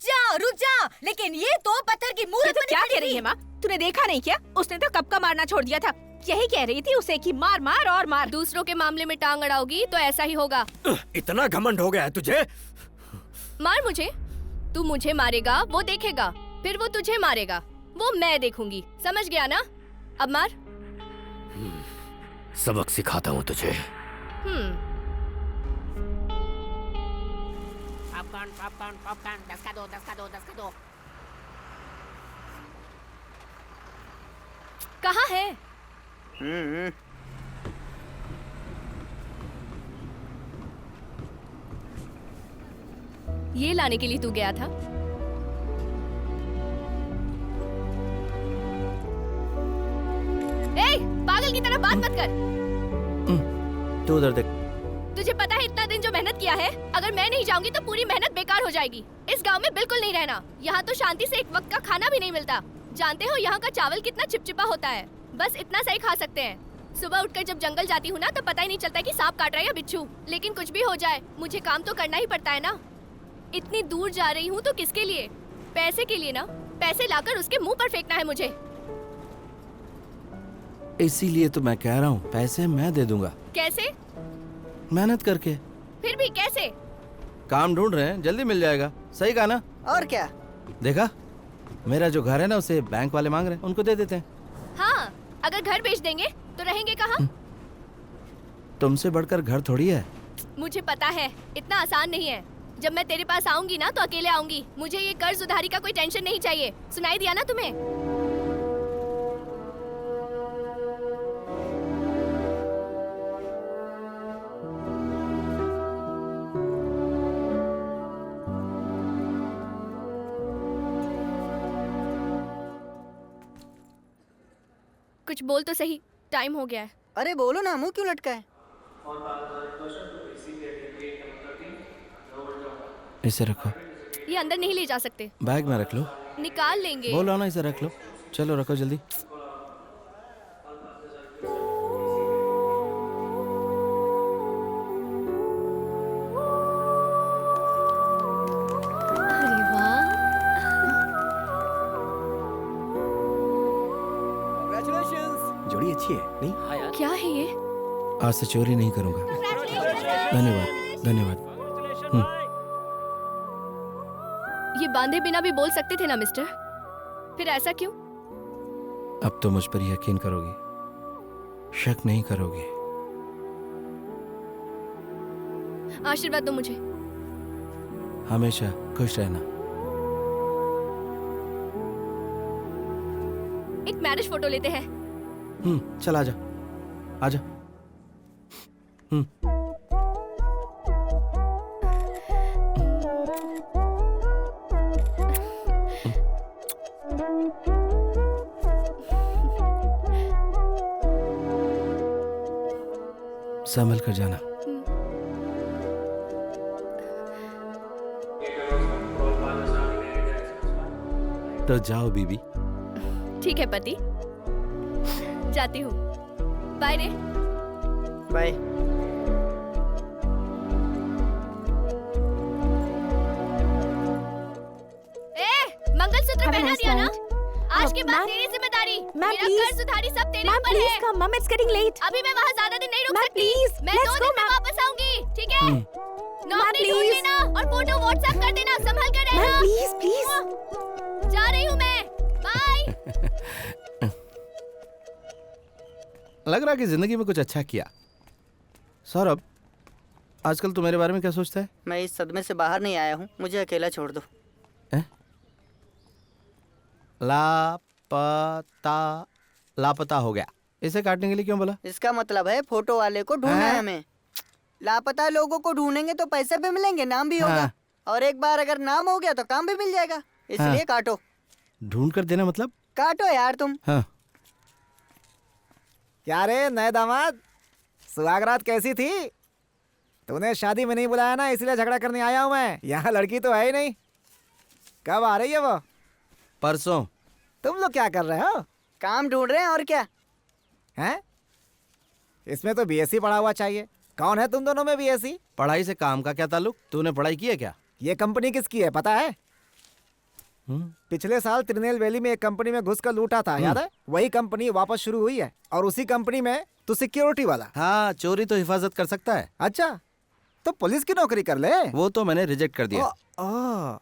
जा, लेकिन ये तो पत्थर की मूर्त बनी क्या खड़ी कह रही थी। है माँ? तूने देखा नहीं क्या? उसने तो कब का मारना छोड़ दिया था। यही कह रही थी उसे कि मार मार और मार। दूसरों के मामले में टांग अड़ाओगी तो ऐसा ही होगा। इतना घमंड हो गया है तुझे? मार मुझे, तू मुझे मारेगा वो देखेगा, फिर वो तुझे मारेगा वो मैं देखूंगी। समझ गया ना? अब मार। सबक सिखाता हूँ तुझे। पॉपकॉर्न 10 का दो। कहाँ है? ये लाने के लिए तू गया था? ए, पागल की तरह बात मत कर। तू उधर देख। तुझे पता है इतना दिन जो मेहनत किया है, अगर मैं नहीं जाऊंगी तो पूरी मेहनत बेकार हो जाएगी। इस गांव में बिल्कुल नहीं रहना। यहाँ तो शांति से एक वक्त का खाना भी नहीं मिलता। जानते हो यहाँ का चावल कितना चिपचिपा होता है? बस इतना सही खा सकते हैं। सुबह उठकर जब जंगल जाती हूँ ना, तो पता ही नहीं चलता कि सांप काट रहा है या बिच्छू। लेकिन कुछ भी हो जाए, मुझे काम तो करना ही पड़ता है ना। इतनी दूर जा रही हूँ तो किसके लिए? पैसे के लिए ना। पैसे लाकर उसके मुंह पर फेंकना है मुझे। इसीलिए तो मैं कह रहा हूँ, पैसे मैं दे दूंगा। कैसे? मेहनत करके। फिर भी कैसे? काम ढूंढ रहे हैं, जल्दी मिल जाएगा। सही कहा ना? और क्या? देखा, मेरा जो घर है ना, उसे बैंक वाले मांग रहे हैं, उनको दे देते हैं। हाँ, अगर घर बेच देंगे तो रहेंगे कहाँ? तुमसे बढ़कर घर थोड़ी है। मुझे पता है, इतना आसान नहीं है। जब मैं तेरे पास आऊंगी ना तो अकेले आऊंगी। मुझे ये कर्ज उधारी का कोई टेंशन नहीं चाहिए। सुनाई दिया ना तुम्हें? कुछ बोल तो सही, टाइम हो गया है। अरे बोलो ना, मुंह क्यों लटका है? इसे रखो। ये अंदर नहीं ले जा सकते। बैग में रख लो। निकाल लेंगे। बोलो ना, इसे रख लो। चलो रखो जल्दी। अरे वाह, जोड़ी अच्छी है नहीं? क्या है ये? आज से चोरी नहीं करूंगा। धन्यवाद, धन्यवाद। ये बांधे बिना भी बोल सकते थे ना मिस्टर। फिर ऐसा क्यों? अब तो मुझ पर यकीन करोगी, शक नहीं करोगी। आशीर्वाद दो मुझे। हमेशा खुश रहना। एक मैरिज फोटो लेते हैं। चल आजा आजा। संभल कर जाना। तो जाओ बीबी। ठीक है पति, जाती हूँ। बाय रे। बाय। मंगलसूत्र पहना दिया ना? आज के बाद तेरी जिम्मेदारी। मेरा कर्ज उधारी सब तेरे ऊपर है। Mom, it's getting late. अभी मैं वहाँ ज्यादा दिन नहीं रुक सकती। please, मैं let's 2 go, दिन में ma'am. वापस आऊंगी, ठीक है? नौकरी ढूंढ please. लेना और फोटो व्हाट्सएप कर देना, संभल कर रहना। Ma'am, please. जा रही हूँ मैं। बाय। लग रहा कि जिंदगी में कुछ अच्छा किया। सौरभ, आजकल तू मेरे बारे में क्या सोचता है? मैं इस सदमे से बाहर नहीं आया हूँ, मुझे अकेला छोड़ दो। लापता हो गया। इसे काटने के लिए क्यों बोला? इसका मतलब है फोटो वाले को ढूंढना है हमें। लापता लोगों को ढूंढेंगे तो पैसे भी मिलेंगे, नाम भी होगा। और एक बार अगर नाम हो गया तो काम भी मिल जाएगा, इसलिए काटो। ढूंढ कर देना मतलब? काटो यार तुम। हाँ। क्या रे नए दामाद, सुहागरात कैसी थी? तूने शादी में नहीं बुलाया ना, इसलिए झगड़ा करने आया हूँ मैं। यहाँ लड़की तो है ही नहीं। कब आ रही है वो? परसों। तुम लोग क्या कर रहे हो? काम ढूंढ रहे हैं और क्या हैं? इसमें तो बीएससी पढ़ा हुआ चाहिए। कौन है तुम दोनों में बीएससी? पढ़ाई से काम का क्या ताल्लुक? तूने पढ़ाई की है क्या? ये कंपनी किसकी है पता है? पिछले साल त्रिनेलवेली में एक कंपनी में घुस कर लूटा था, याद है? वही कंपनी वापस शुरू हुई है और उसी कंपनी में तू सिक्योरिटी वाला। हाँ, चोरी तो हिफाजत कर सकता है। अच्छा, तो पुलिस की नौकरी कर ले। वो तो मैंने रिजेक्ट कर दिया।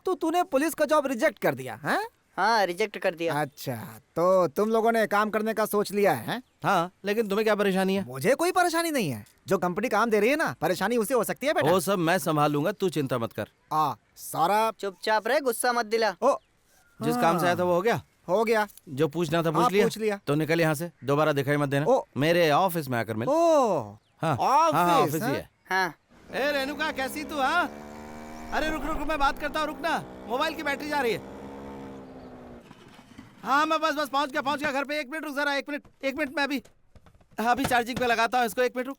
तो तूने पुलिस का जॉब रिजेक्ट कर दिया है? हाँ, रिजेक्ट कर दिया। अच्छा, तो तुम लोगों ने काम करने का सोच लिया है? हाँ, लेकिन तुम्हें क्या परेशानी है? मुझे कोई परेशानी नहीं है। जो कंपनी काम दे रही है ना, परेशानी उसे हो सकती है बेटा। वो सब मैं संभालूंगा, तू चिंता मत कर। सारा चुपचाप रहे, गुस्सा मत दिला। जिस काम से आया था वो हो गया? हो गया। जो पूछना था पूछ लिया? तो निकल यहाँ से, दोबारा दिखाई मत देना। मेरे ऑफिस में आकर मिल। ऑफिस ही है। हाँ। ए रेणुका, कैसी तू? हाँ, अरे रुक रुक, मैं बात करता हूँ, रुक ना, मोबाइल की बैटरी जा रही है। हाँ, मैं बस पहुंच गया घर पे। 1 मिनट रुक जरा, 1 मिनट मैं अभी चार्जिंग पे लगाता हूँ इसको। 1 मिनट रुक।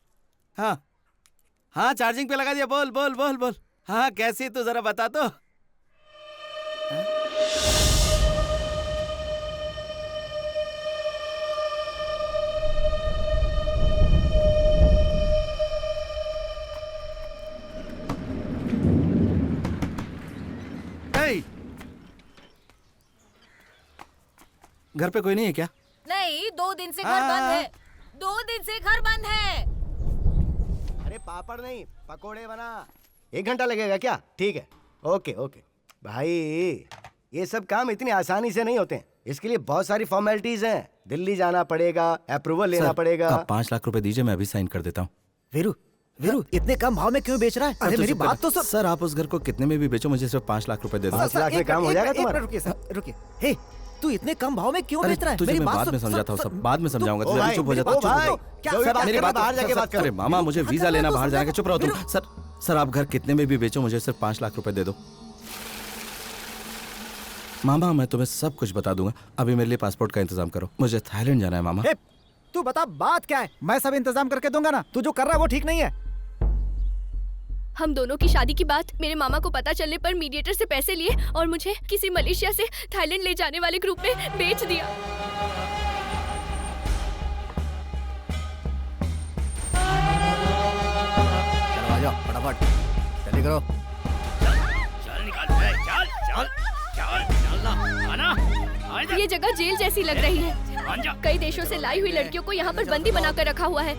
हाँ, चार्जिंग पे लगा दिया। बोल। हाँ, कैसी तू जरा बता तो। घर पे कोई नहीं है क्या? नहीं, 2 दिन से घर बंद है। 2 दिन से घर बंद है। अरे पापड़ नहीं, पकोड़े बना। 1 घंटा लगेगा क्या? ठीक है, ओके भाई। ये सब काम इतनी आसानी से नहीं होते हैं, इसके लिए बहुत सारी फॉर्मेलिटीज हैं। दिल्ली जाना पड़ेगा, अप्रूवल लेना पड़ेगा। आप 5 लाख रुपए दीजिए, मैं अभी साइन कर देता हूँ। वीरू, इतने कम भाव में क्यों बेच रहा है? अरे मेरी बात तो सर, आप उस घर को कितने में भी बेचो, मुझे सिर्फ 5 लाख रुपए दे दो। 5 लाख में काम हो जाएगा तुम्हारा। रुकिए। हे, तू इतने कम भाव में क्यों बेच रहा है? तुझे मैं बाद में समझाता हूँ, सब बाद में समझाऊंगा। तुझे अभी चुप हो जाता। मेरी बात बाहर जाके बात कर। अरे मामा, मुझे वीजा लेना, बाहर जाके। चुप रहो तुम। सर, आप घर कितने में भी बेचो, मुझे सिर्फ 5 लाख रुपए दे दो। मामा, मैं तुम्हें सब कुछ बता दूंगा। अभी मेरे लिए पासपोर्ट का इंतजाम करो, मुझे थाईलैंड जाना है। मामा, तू बता बात क्या है? मैं सब इंतजाम करके दूंगा ना। तू जो कर रहा है वो ठीक नहीं है। हम दोनों की शादी की बात मेरे मामा को पता चलने पर मीडिएटर से पैसे लिए और मुझे किसी मलेशिया से थाईलैंड ले जाने वाले ग्रुप में बेच दिया। चलो आ जाओ फटाफट, जल्दी करो। चल निकाल, चल ना। ये जगह जेल जैसी लग रही है। कई देशों से लाई हुई लड़कियों को यहाँ पर बंदी बनाकर रखा हुआ है।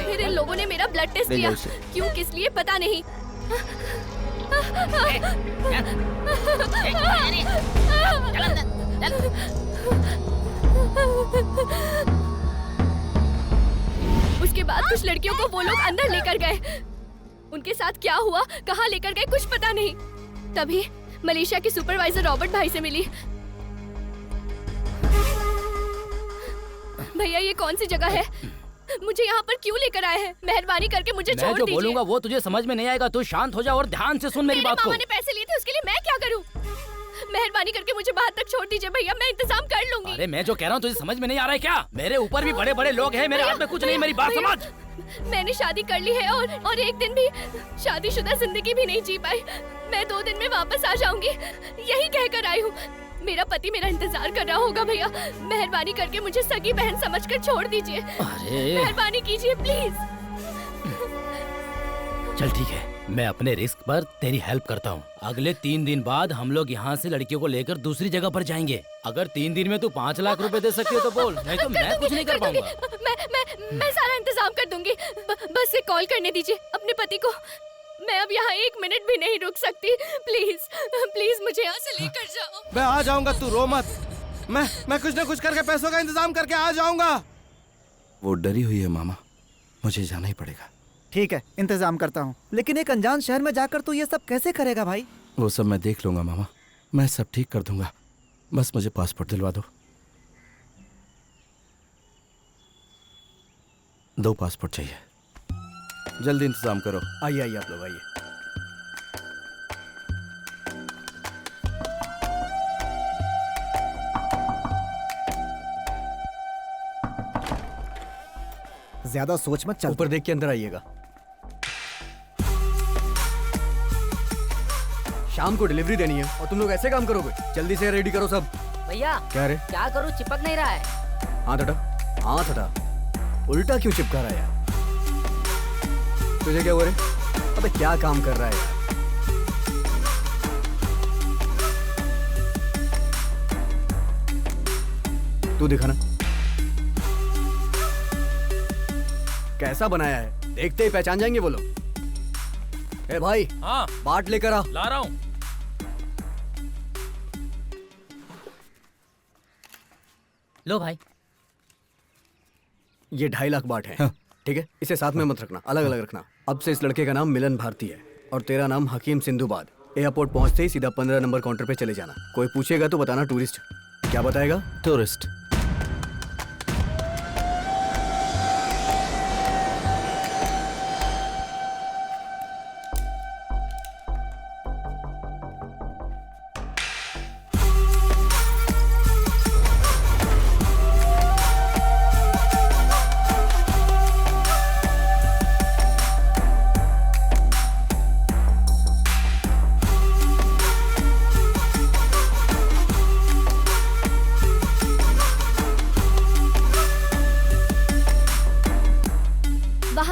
फिर इन लोगों ने मेरा ब्लड टेस्ट किया, क्यों किस लिए पता नहीं। उसके बाद कुछ लड़कियों को वो लोग अंदर लेकर गए। उनके साथ क्या हुआ, कहाँ लेकर गए, कुछ पता नहीं। तभी मलेशिया के सुपरवाइजर रॉबर्ट भाई से मिली। भैया ये कौन सी जगह है, मुझे यहाँ पर क्यों लेकर आए हैं? मेहरबानी करके मुझे छोड़ दीजिए। मैं जो बोलूंगा वो तुझे समझ में नहीं आएगा, तू शांत हो जा और ध्यान से सुन मेरी बात को। मामा ने पैसे लिए थे, उसके लिए मैं क्या करूँ? मेहरबानी करके मुझे बाहर तक छोड़ दीजिए भैया, मैं इंतजाम कर लूंगी। अरे मैं जो कह रहा हूँ तुझे समझ में नहीं आ रहा है क्या? मेरे ऊपर भी बड़े बड़े लोग हैं, मेरे हाथ में कुछ नहीं, मेरी बात समझ। मैंने शादी कर ली है और एक दिन भी शादीशुदा जिंदगी भी नहीं जी पाई। मैं 2 दिन में वापस आ जाऊंगी, यही कहकर आई हूँ। मेरा पति मेरा इंतजार कर रहा होगा भैया, मेहरबानी करके मुझे सगी बहन समझकर छोड़ दीजिए। मेहरबानी कीजिए प्लीज। चल ठीक है, मैं अपने रिस्क पर तेरी हेल्प करता हूँ। अगले 3 दिन बाद हम लोग यहाँ से लड़कियों को लेकर दूसरी जगह पर जाएंगे। अगर 3 दिन में तू 5 लाख रुपए दे सकती हो तो बोल, नहीं तो मैं कुछ नहीं कर पाऊंगा। मैं सारा इंतजाम कर दूंगी, बस एक कॉल करने दीजिए अपने पति को। मैं अब यहाँ 1 मिनट भी नहीं रुक सकती, प्लीज प्लीज मुझे यहाँ से लेकर जाओ। मैं आ जाऊंगा, तू रो मत। मैं कुछ न कुछ करके पैसों का इंतजाम करके आ जाऊंगा। वो डरी हुई है मामा, मुझे जाना ही पड़ेगा। ठीक है, इंतजाम करता हूँ, लेकिन एक अनजान शहर में जाकर तू ये सब कैसे करेगा भाई? वो सब मैं देख लूंगा मामा, मैं सब ठीक कर दूंगा। बस मुझे पासपोर्ट दिलवा दो। 2 पासपोर्ट चाहिए, जल्दी इंतजाम करो। आइए आइए आप लोग आइए। ज्यादा सोच मत, चल। ऊपर देख के अंदर आइएगा। शाम को डिलीवरी देनी है और तुम लोग ऐसे काम करोगे? जल्दी से रेडी करो सब। भैया क्या रे? क्या करूँ, चिपक नहीं रहा है। हाथ हटा, हाथ हटा। उल्टा क्यों चिपका रहा है यार? तुझे क्या हुआ रे? अबे क्या काम कर रहा है यार? तू दिखाना कैसा बनाया है, देखते ही पहचान जाएंगे वो लोग। ए भाई, हाँ बाट लेकर आ। ला रहा हूँ। लो भाई, ये 2.5 लाख बाट है। हाँ। ठीक है, इसे साथ में मत रखना, अलग अलग रखना। अब से इस लड़के का नाम मिलन भारती है और तेरा नाम हकीम सिंधुबाद। एयरपोर्ट पहुंचते ही सीधा 15 नंबर काउंटर पे चले जाना। कोई पूछेगा तो बताना टूरिस्ट। क्या बताएगा? टूरिस्ट।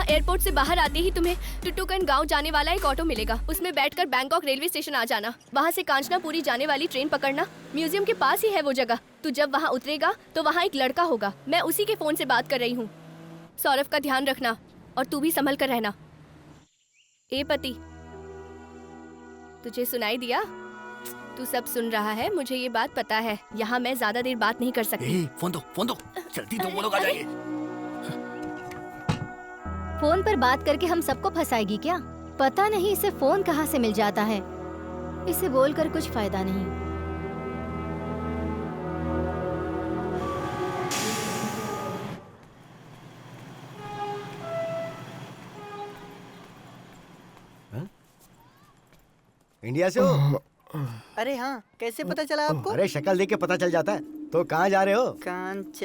एयरपोर्ट से बाहर आते ही तुम्हें टुटुकन गांव जाने वाला एक ऑटो मिलेगा। उसमें बैठकर बैंकॉक रेलवे स्टेशन आ जाना। वहां से कांचनापुरी जाने वाली ट्रेन पकड़ना। म्यूजियम के पास ही है वो जगह। तू जब वहां उतरेगा तो वहां एक लड़का होगा, मैं उसी के फोन से बात कर रही हूँ। सौरभ का ध्यान रखना और तू भी संभल कर रहना। ए पति, तुझे सुनाई दिया? तू सब सुन रहा है, मुझे ये बात पता है। यहाँ मैं ज्यादा देर बात नहीं कर सकती। फोन दो, जल्दी तुम वो लोग आ जाइए। फोन पर बात करके हम सबको फंसाएगी क्या? पता नहीं इसे फोन कहाँ से मिल जाता है। इसे बोलकर कुछ फायदा नहीं। इंडिया से हो? अरे हाँ, कैसे पता चला आपको? अरे शक्ल देख के पता चल जाता है। तो कहाँ जा रहे हो? कांच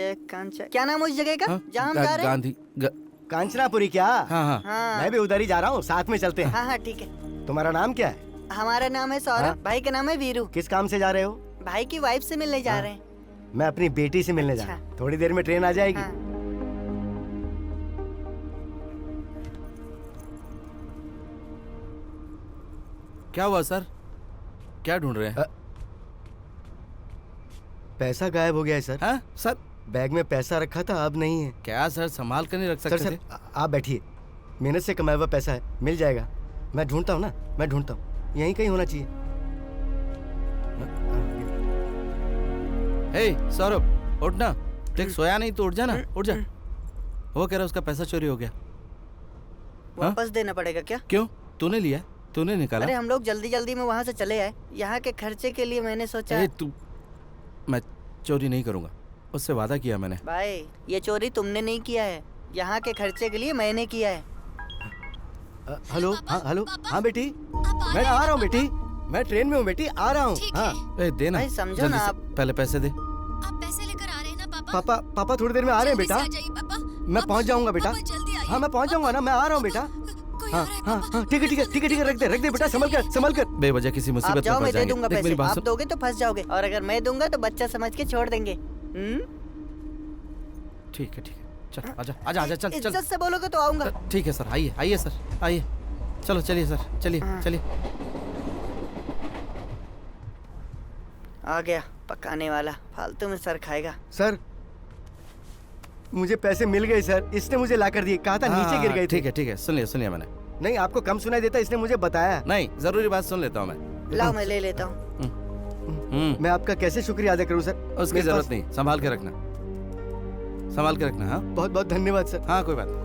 क्या नाम है उस जगह का जहाँ हम जा रहे हैं? गांधी कांचनापुरी क्या? हाँ। मैं भी उधर ही जा रहा हूँ, साथ में चलते हैं। हाँ ठीक है। तुम्हारा नाम क्या है? हमारा नाम है सौरभ। भाई का नाम है वीरू। किस काम से जा रहे हो? भाई की वाइफ से मिलने जा रहे हैं। मैं अपनी बेटी से मिलने जा रहा हूँ। थोड़ी देर में ट्रेन आ जाएगी। क्या हुआ सर? क्या ढूंढ रहे हैं? पैसा गायब हो गया है सर। हाँ सर, बैग में पैसा रखा था, अब नहीं है। क्या सर, संभाल कर नहीं रख सकते? सर आप बैठिए, मेहनत से कमाया हुआ पैसा है, मिल जाएगा। मैं ढूंढता हूँ ना, मैं ढूंढता हूँ, यहीं कहीं होना चाहिए। हे सौरभ, उठ ना। देख सोया नहीं तो उठ जा ना, उठ जा। वो कह रहा उसका पैसा चोरी हो गया। वापस देना पड़ेगा क्या? क्यों? तूने लिया? तूने निकाला? अरे हम लोग जल्दी जल्दी में वहाँ से चले आए। यहाँ के खर्चे के लिए मैंने सोचा। मैं चोरी नहीं करूँगा, उससे वादा किया मैंने। भाई ये चोरी तुमने नहीं किया है, यहाँ के खर्चे के लिए मैंने किया है। हेलो हेलो हाँ बेटी, मैं आ रहा हूँ बेटी, मैं ट्रेन में हूँ बेटी, आ रहा हूँ। हाँ दे ना, भाई समझो जल्दी ना से, आप। पहले पैसे दे। आप पैसे लेकर आ रहे हैं ना पापा? पापा थोड़ी देर में आ रहे हैं बेटा। मैं पहुँच जाऊँगा बेटा। हाँ मैं पहुँच जाऊँगा ना, मैं आ रहा हूँ बेटा। हाँ ठीक है रख दे बेटा, संभल कर। बेवजह किसी आप मुसीबत जाओ, में मैं फंस दे दूंगा जाएंगे। देख मेरी पैसे। बात आप सुन। दोगे तो फंस जाओगे, और अगर मैं दूंगा तो बच्चा समझ के छोड़ देंगे। ठीक है चल, आजा चल। इज्जत से बोलोगे तो आऊंगा। ठीक है सर, आइए सर, आइए। चलो चलिए सर, चलिए। आ गया पकाने वाला, फालतू में सर खाएगा। सर मुझे पैसे मिल गए सर, इसने मुझे ला कर दिए, कहा था नीचे गिर गए थे। ठीक है, सुन लिया मैंने। नहीं आपको कम सुनाई देता, इसने मुझे बताया। नहीं, जरूरी बात सुन लेता हूँ मैं। लाओ मैं ले लेता हूँ। मैं आपका कैसे शुक्रिया अदा करूँ सर? उसकी जरूरत नहीं, संभाल के रखना। हाँ बहुत बहुत धन्यवाद सर। हाँ कोई बात नहीं।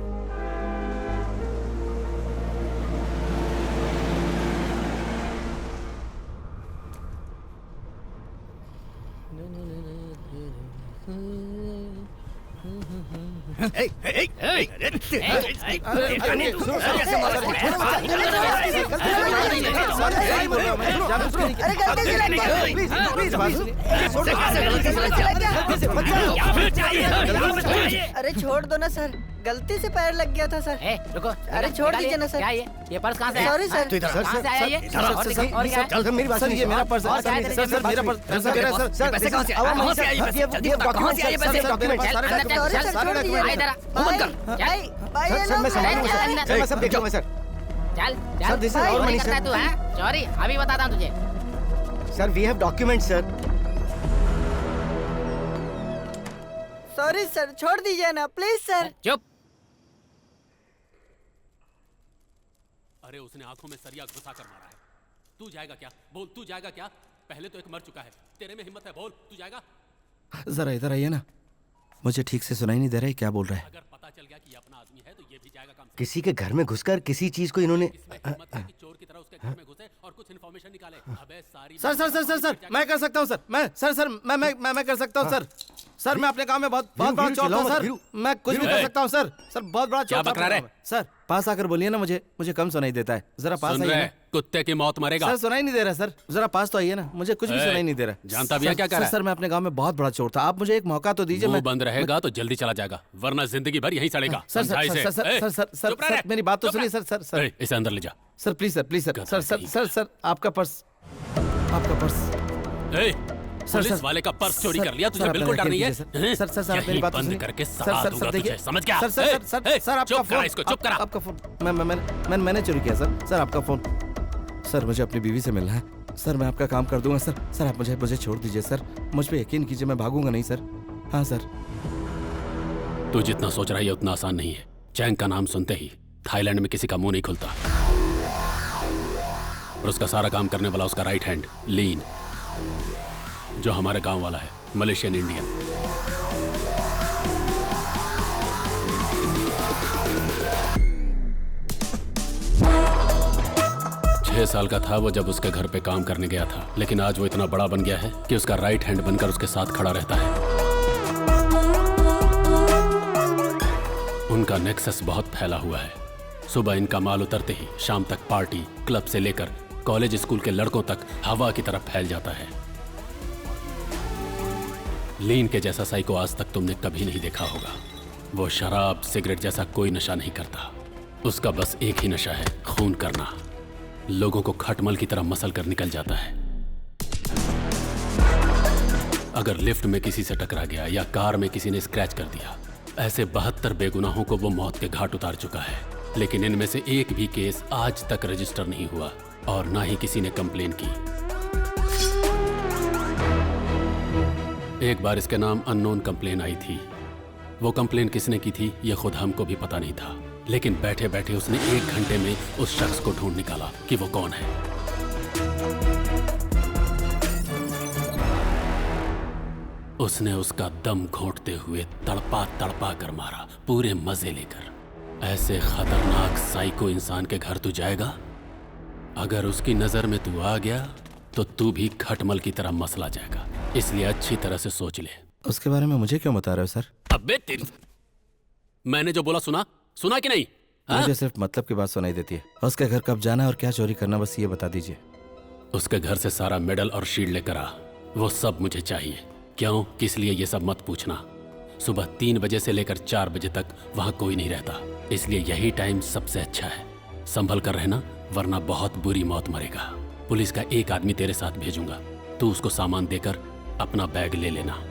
अरे छोड़ दो ना सर, गलती से पैर लग गया था सर। रुको, अरे छोड़ दीजिए ना सर। क्या ये पर्स कहाँ से आया? Sorry sir. कहाँ से आया ये? और क्या है? सर मेरी बात सुनिए, मेरा पर्स है सर, मेरा पर्स सर, पैसे कहाँ से आए? कहाँ से आए ये पैसे? जल्दी बताओ, कहाँ से आए ये पैसे? मैं सब देख लूंगा सर। चल sir, this is our money, करता है sir. तू, हाँ? चोरी अभी बताता हूँ तुझे। Sir we have document sir. Sorry sir, छोड़ दीजिए ना प्लीज सर। चुप। अरे उसने आंखों में सरिया घुसा कर मारा है। तू जाएगा क्या? बोल, तू जाएगा क्या? पहले तो एक मर चुका है, तेरे में हिम्मत है, बोल तू जाएगा? जरा इधर आइए ना, मुझे ठीक से सुनाई नहीं दे रहा है क्या बोल रहा है। अगर पता चल गया कि ये अपना आदमी है तो ये भी जाएगा काम से। किसी के घर में घुसकर किसी चीज को इन्होंने चोर की तरह उसके घर में घुसे और कुछ इन्फॉर्मेशन निकाले। अबे सारी सर मैं कर सकता हूँ सर, मैं कर सकता हूँ सर, मैं अपने काम में बहुत बड़ा चोर हूँ सर, मैं कुछ भी कर सकता हूँ सर, बहुत बड़ा क्या बकरा रहे? सर पास आकर बोलिए ना, मुझे कम सुनाई देता है, जरा पास आइए। कुत्ते की मौत मरेगा। सर सुनाई नहीं दे रहा सर, जरा पास तो आइए ना, मुझे कुछ भी सुनाई नहीं दे रहा। जानता भी है क्या कर रहा है? सर मैं अपने गांव में बहुत बड़ा चोर था, आप मुझे एक मौका तो दीजिए। मुंह बंद रहेगा तो जल्दी चला जाएगा, वरना जिंदगी भर यहीं सड़ेगा। सर मेरी बात तो सुनिए सर। इसे अंदर ले जा सर, प्लीज सर, आपका पर्स। पुलिस वाले का पर्स चोरी कर लिया, तुझे बिल्कुल डर नहीं है? सर मेरी बात बंद करके सलाह दूंगा तुझे, समझ गया? सर आपका फोन, इसको चुप करा। आपका फोन मैंने चोरी किया सर, आपका फोन। सर मुझे अपनी बीवी से मिलना है सर, मैं आपका काम कर दूंगा सर, आप मुझे छोड़ दीजिए सर, मुझ पे यकीन कीजिए, मैं भागूंगा नहीं सर। हाँ सर। तू जितना सोच रहा है उतना आसान नहीं है। चैंग का नाम सुनते ही थाईलैंड में किसी का मुंह नहीं खुलता, और उसका सारा काम करने वाला उसका राइट हैंड लीन, जो हमारे गांव वाला है, मलेशियन इंडियन। छह साल का था वो जब उसके घर पे काम करने गया था, लेकिन आज वो इतना बड़ा बन गया है कि उसका राइट हैंड बनकर उसके साथ खड़ा रहता है। उनका नेक्सस बहुत फैला हुआ है। सुबह इनका माल उतरते ही शाम तक पार्टी, क्लब से लेकर कॉलेज स्कूल के लड़कों तक हवा की तरफ फैल जाता है। लीन के जैसा साइको आज तक तुमने कभी नहीं देखा होगा। वो शराब सिगरेट जैसा कोई नशा नहीं करता, उसका बस एक ही नशा है, खून करना। लोगों को खटमल की तरह मसल कर निकल जाता है। अगर लिफ्ट में किसी से टकरा गया या कार में किसी ने स्क्रैच कर दिया, ऐसे 72 बेगुनाहों को वो मौत के घाट उतार चुका है, लेकिन इनमें से एक भी केस आज तक रजिस्टर नहीं हुआ और ना ही किसी ने कंप्लेन की। एक बार इसके नाम अननोन कंप्लेन आई थी। वो कंप्लेन किसने की थी ये खुद हमको भी पता नहीं था, लेकिन बैठे बैठे उसने 1 घंटे में उस शख्स को ढूंढ निकाला कि वो कौन है। उसने उसका दम घोंटते हुए तड़पा तड़पा कर मारा, पूरे मजे लेकर। ऐसे खतरनाक साइको इंसान के घर तू जाएगा? अगर उसकी नजर में तू आ गया तो तू भी खटमल की तरह मसला जाएगा, इसलिए अच्छी तरह से सोच ले। उसके बारे में मुझे क्यों बता रहे हो सर? अबे तेरी, मैंने जो बोला सुना कि नहीं? मुझे सिर्फ मतलब की बात सुनाई देती है। उसके घर कब जाना है और क्या चोरी करना, बस ये बता दीजिए। उसके घर से सारा मेडल और शील्ड लेकर आ, वो सब मुझे चाहिए। क्यों, किस लिए, ये सब मत पूछना। सुबह 3 बजे से लेकर 4 बजे तक वहाँ कोई नहीं रहता, इसलिए यही टाइम सबसे अच्छा है। संभल कर रहना, वरना बहुत बुरी मौत मरेगा। पुलिस का एक आदमी तेरे साथ भेजूंगा, तू उसको सामान देकर अपना बैग ले लेना।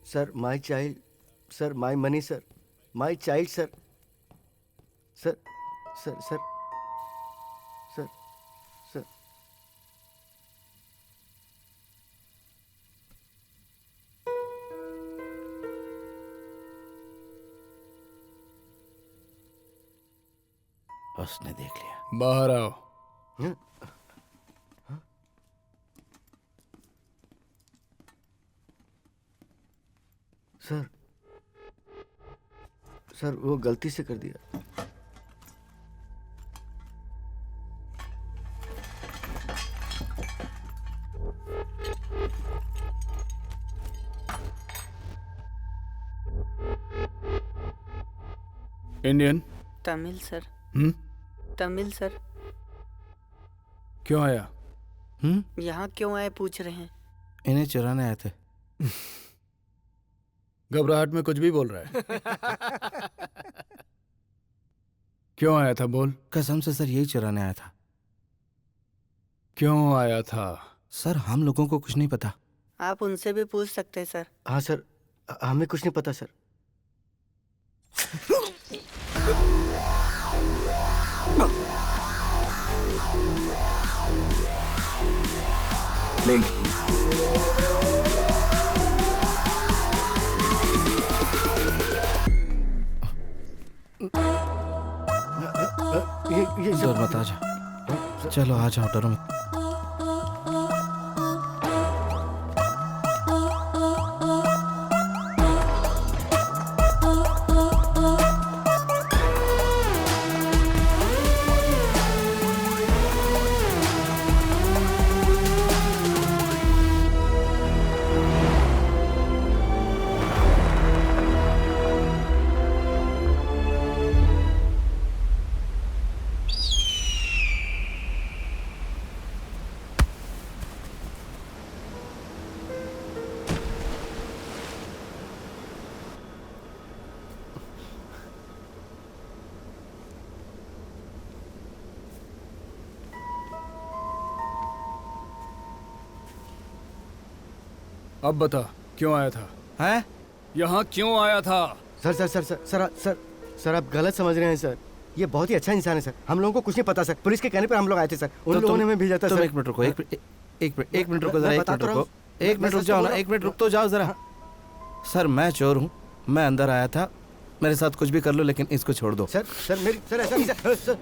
Sir, my child, sir, my money, sir, my child, sir, sir, sir, sir, sir, sir. उसने देख लिया। बाहर आओ। सर, सर वो गलती से कर दिया। Indian? Tamil sir. Tamil sir. क्यों आया? यहाँ क्यों आए पूछ रहे हैं। इन्हें चुराने आए थे। घबराहट में कुछ भी बोल रहा है। क्यों आया था, बोल। कसम से सर यही चुराने आया था। क्यों आया था? सर हम लोगों को कुछ नहीं पता। आप उनसे भी पूछ सकते हैं सर। हाँ सर, हमें कुछ नहीं पता सर। ये डर मत, आ जाओ। चलो आ जाओ, डरो मत। अब बता, क्यों आया था? हैं? यहाँ क्यों आया था? Sir sir sir sir sir sir sir आप गलत समझ रहे हैं सर। ये बहुत ही अच्छा इंसान है सर। हम लोगों को कुछ नहीं पता सर। पुलिस के कहने पर हम लोग आए थे सर। उन लोगों ने हमें भेजा था सर। एक मिनट रुको, एक मिनट रुको जरा, एक मिनट रुको, एक मिनट रुक जाओ ना, एक मिनट रुक तो जाओ जरा। सर मैं चोर हूँ, मैं अंदर आया था, मेरे साथ कुछ भी कर लो लेकिन इसको छोड़ दो। सर सर मेरी सर ऐसा नहीं सर।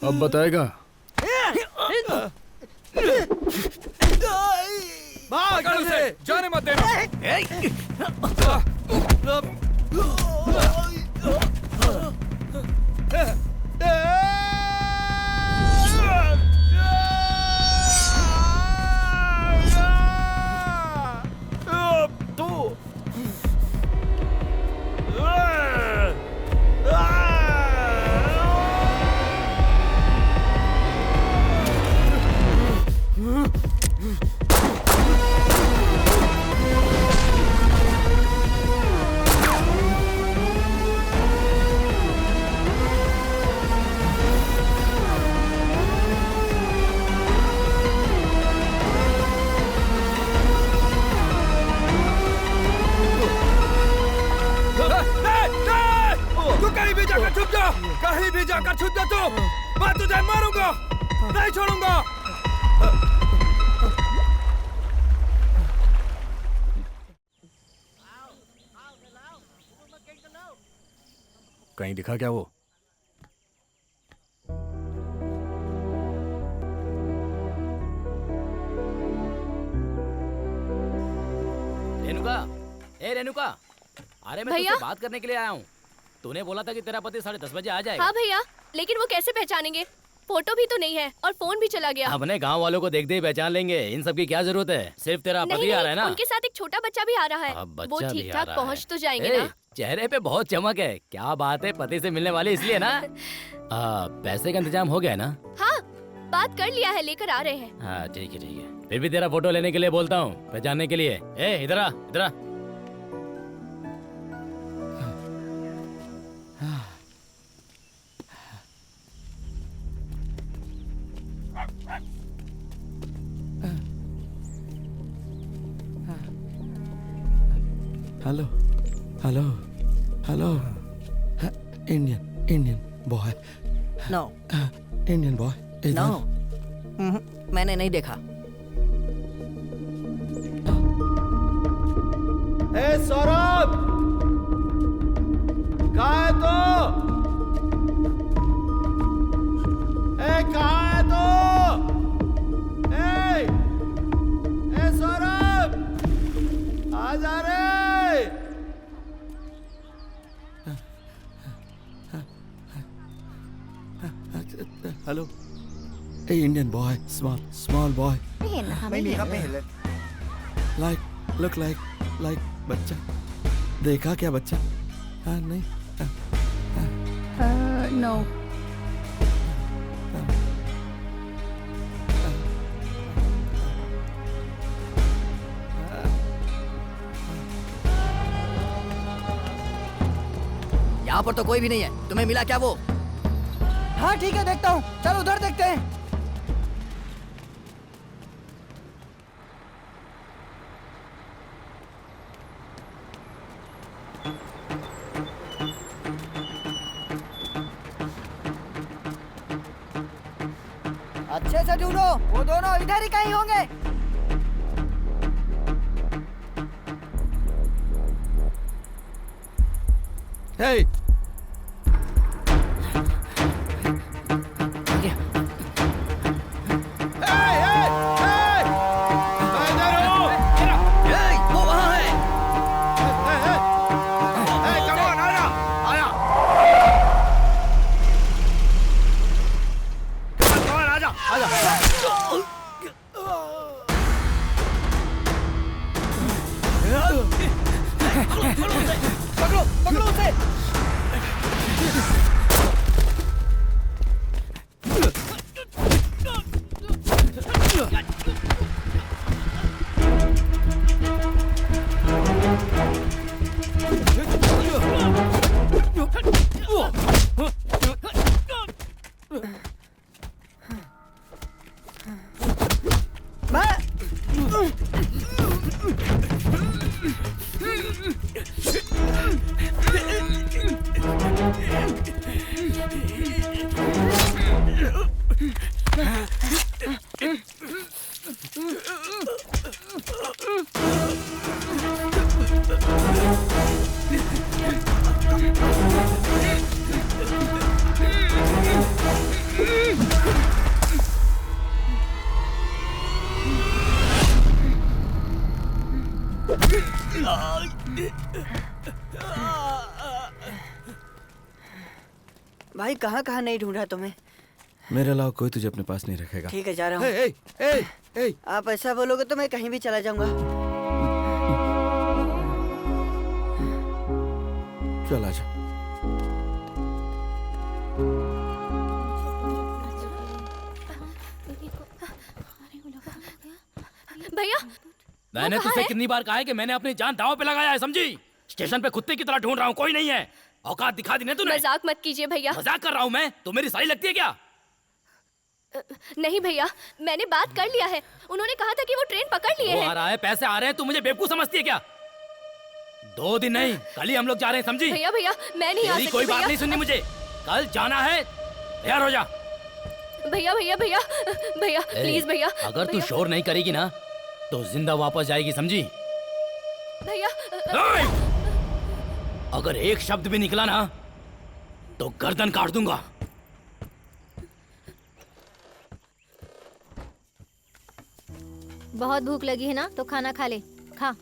अब बताएगा? भाग उसे, जाने मत देना। कहीं भी जाकर छुप जा तू, मैं तुझे मारूंगा, नहीं छोड़ूंगा। कहीं दिखा क्या वो? रेणुका, ए रेणुका, अरे मैं भैया? तुझसे बात करने के लिए आया हूँ। तूने बोला था कि तेरा पति 10:30 बजे आ जाएगा। हाँ भैया, लेकिन वो कैसे पहचानेंगे? फोटो भी तो नहीं है और फोन भी चला गया। अपने गांव वालों को देखते ही पहचान लेंगे, इन सब की क्या जरूरत है? सिर्फ तेरा पति आ रहा है ना? उनके साथ एक छोटा बच्चा भी आ रहा है। अब वो बच्चा भी ठीक आ ठाक रहा पहुँच है। तो जाएंगे ए, ना? चेहरे पे बहुत चमक है। क्या बात है, पति से मिलने वाली इसलिए ना? पैसे का इंतजाम हो गया है ना? हाँ, बात कर लिया है, लेकर आ रहे हैं। हाँ ठीक है ठीक है। फिर भी तेरा फोटो लेने के लिए बोलता हूँ, पहचानने के लिए। ए इधर आ, इधर आ। Hello hello hello, Indian boy. No Indian boy. No, मैंने नहीं देखा। ए सौरभ, कहाँ है तू? ए कहाँ है तू? ए सौरभ, आ जा रे। हेलो, ए Indian boy, small boy, like बच्चा। देखा क्या बच्चा? हाँ नहीं, नो। यहाँ पर तो कोई भी नहीं है। तुम्हें मिला क्या वो? हाँ ठीक है, देखता हूँ। चल उधर देखते हैं। अच्छे से ढूंढो, वो दोनों इधर ही कहीं होंगे। Hey! पकड़ो उसे। भाई कहाँ कहाँ नहीं ढूंढा तुम्हें। मेरे अलावा कोई तुझे अपने पास नहीं रखेगा। ठीक है, जा रहा हूँ। ए, ए, ए, ए। आप ऐसा बोलोगे तो मैं कहीं भी चला जाऊंगा। चल आजा। भैया मैंने तुझसे कितनी बार कहा है कि मैंने अपनी जान दांव पे लगाया है, समझी? स्टेशन पे कुत्ते की तरह ढूंढ रहा हूँ, कोई नहीं है। औकात दिखा दी ना तूने। मजाक मत कीजिए भैया। मजाक कर रहा हूँ मैं? तो मेरी साली लगती है क्या? नहीं भैया, मैंने बात कर लिया है। उन्होंने कहा था कि वो ट्रेन पकड़ लिए हैं। आ रहा है, पैसे आ रहे हैं, तू मुझे बेवकूफ समझती है क्या? 2 दिन नहीं, कल ही हम लोग जा रहे हैं, समझी? भैया भैया मैं नहीं आ सकती। कोई बात नहीं सुननी मुझे, कल जाना है, तैयार हो जा। भैया भैया भैया भैया प्लीज भैया। अगर तू शोर नहीं करेगी ना तो जिंदा वापस जाएगी, समझी? भैया अगर एक शब्द भी निकला ना तो गर्दन काट दूंगा। बहुत भूख लगी है ना तो खाना खा ले, खा।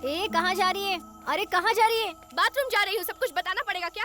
ए कहाँ जा रही है? अरे कहाँ जा रही है? बाथरूम जा रही हूँ, सब कुछ बताना पड़ेगा क्या?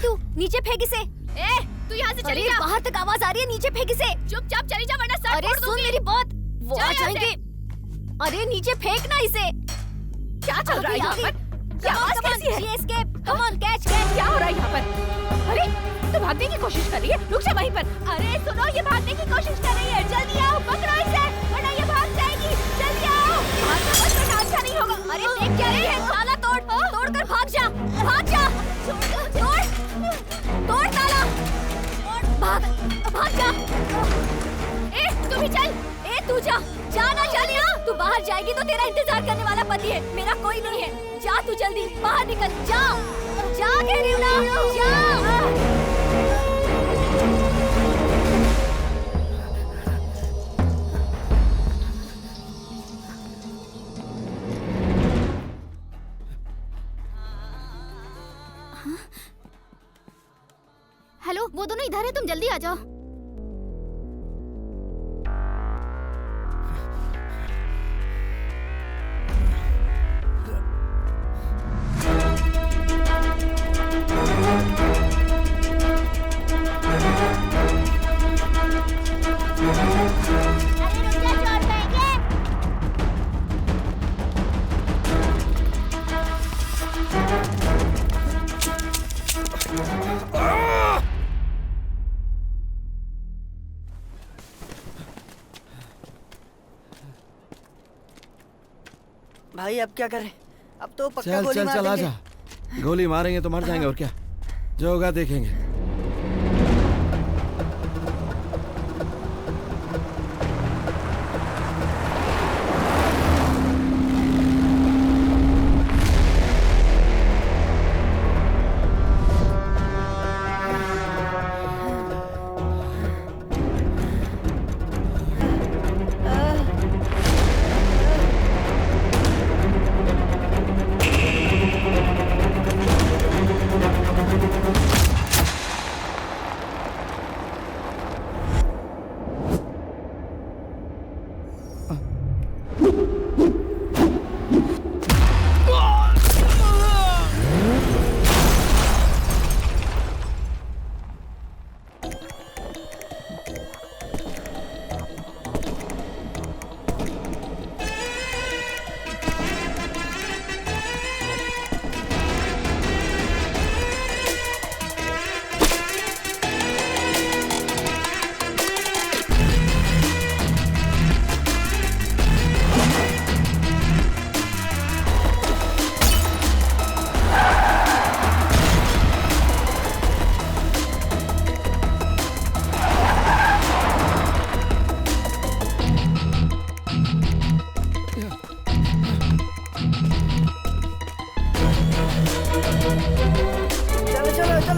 तू नीचे फेंक इसे। ए, तू यहाँ से चली जा। बाहर तक आवाज आ रही है, नीचे फेंक इसे। चुपचाप चली जा वरना सर अरे फोड़ सुन दूंगी। मेरी बात, वो आ जाएंगे। अरे नीचे फेंक ना इसे। क्या चल रहा है यहाँ पर? क्या आवाज कैसी है? Escape, come on, catch catch. क्या हो रहा है यहाँ पर? अरे तो भागने की कोशिश कर रही है, रुक जा वहीं पर। अरे सुनो, ये भागने की कोशिश कर रही है, जल्दी आओ, पकड़ो इसे वरना ये भाग जाएगी। जल्दी आओ, भागना मत वरना अच्छा नहीं होगा। अरे देख क्या रही है? ताला तोड़, तोड़कर भाग जा, भाग जा। तोड़, तोड़ ताला, भाग, भाग जा। ए तू भी चल। ए तू जा, जा ना जानिया। तू बाहर जाएगी तो तेरा इंतजार करने वाला पति है, मेरा कोई नहीं है। जा तू जल्दी बाहर निकल, जा, जा कह रही हूँ ना, जा। हेलो, वो दोनों इधर है, तुम जल्दी आ जाओ। भाई अब क्या करें? अब तो पक्का चल गोली चल मार चल देंगे। आजा, गोली मारेंगे तो मर जाएंगे और क्या, जो होगा देखेंगे।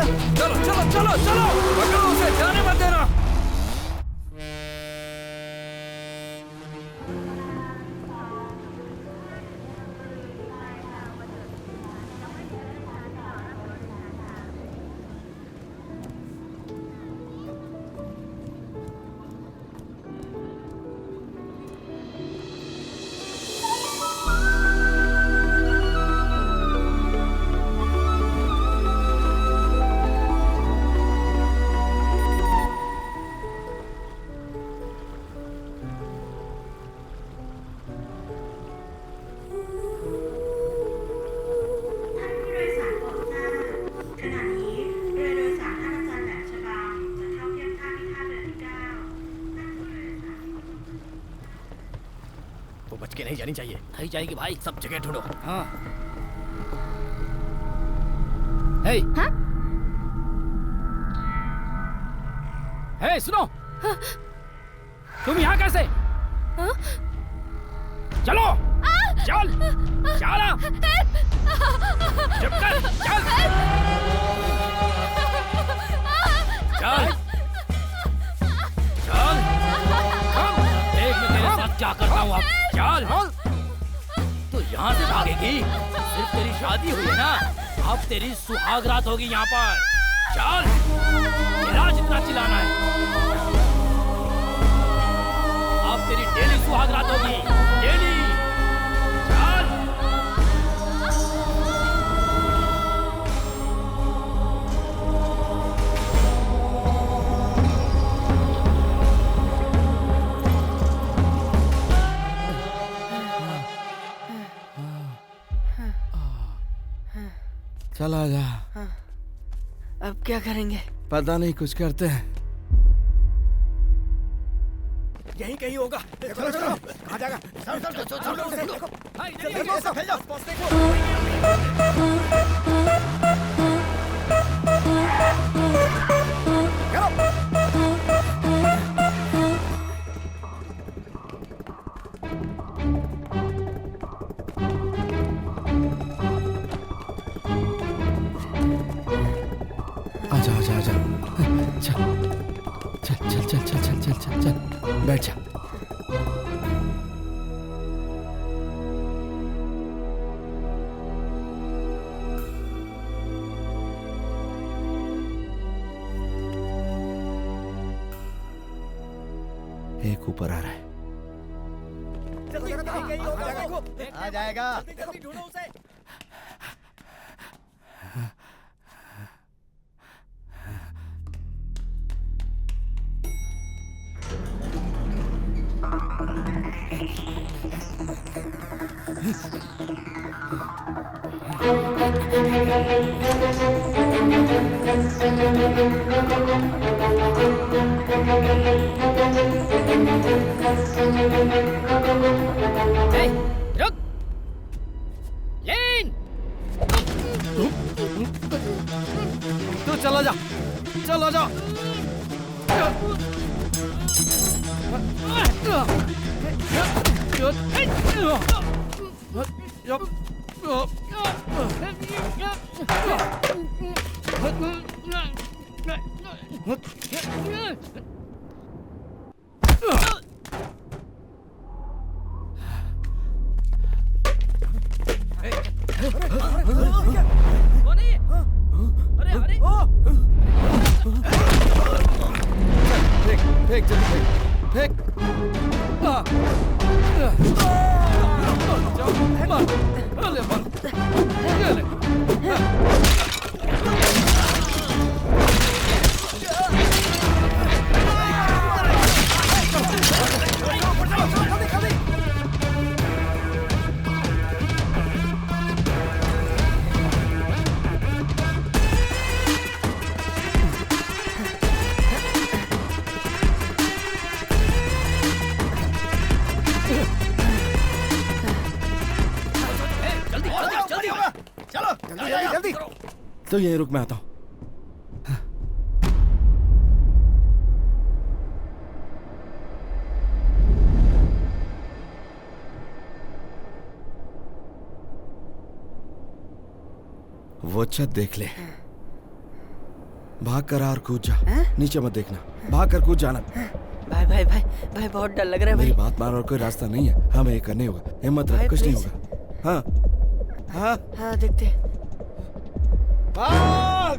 चलो चलो चलो चलो, पकड़ो उसे, जाने मत देना। वो बच के नहीं जानी चाहिए। नहीं जाएगी भाई, सब जगह ढूंढो। हाँ। हे, हाँ? हे, सुनो। तुम यहाँ कैसे? हाँ? चलो, चल, चल, चुप कर, चल, चल, चल, देख मैं तेरे साथ क्या करता हूँ अब। चल, तू यहाँ से भागेगी? सिर्फ तेरी शादी हुई है ना, अब तेरी सुहाग रात होगी यहाँ पर। चल, तेरा जितना चिल्लाना है, अब तेरी डेली सुहाग रात होगी, डेली। चल, चला जा। अब क्या करेंगे? पता नहीं, कुछ करते हैं। यहीं कहीं होगा। चलो चलो, आ जाएगा। आजा आजा आजा, चल चल चल चल चल चल चल चल चल, बैठ जा। एक ऊपर आ रहा है। आ जाएगा। जल्दी ढूंढो उसे। हे, रुक, लेन। तू चला जा, चला जा। फेंक जल्दी फेंक, फेंक। जल्दी। तो यहीं रुक, मैं आता हूँ। वो छत देख ले, भाग कर और कूद जा। नीचे मत देखना, भाग कर कूद जाना। भाई भाई भाई भाई बहुत डर लग रहा है भाई। मेरी बात मान और कोई रास्ता नहीं है, हमें ये करने होगा। हिम्मत रख, कुछ नहीं होगा। हाँ हाँ हाँ देखते। भाग!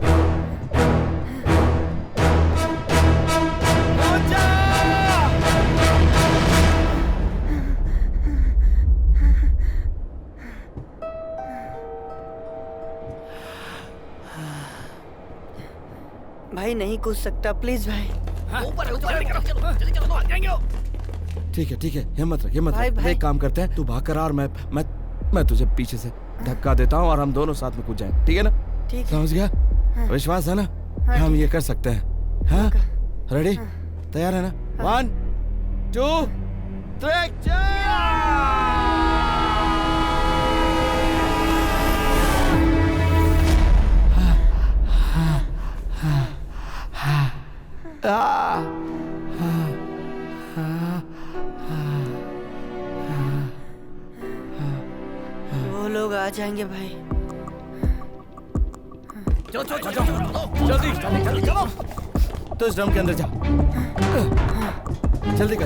भाई नहीं कूद सकता, प्लीज भाई। ऊपर जल्दी चलो, आ जाएंगे। ठीक है, हिम्मत रख, हिम्मत भाई, रख। भाई। एक काम करते हैं, तू भाग कर और मैं तुझे पीछे से धक्का देता हूँ और हम दोनों साथ में कूद जाएंगे, ठीक है ना? ठीक है। समझ गया? हाँ। विश्वास है ना? हाँ, हम ये कर सकते हैं। हाँ, रेडी? तैयार है ना? 1 2 3 वो लोग आ जाएंगे भाई। चलो जल्दी चलो। तो इस ड्रम के अंदर जा। जल्दी कर।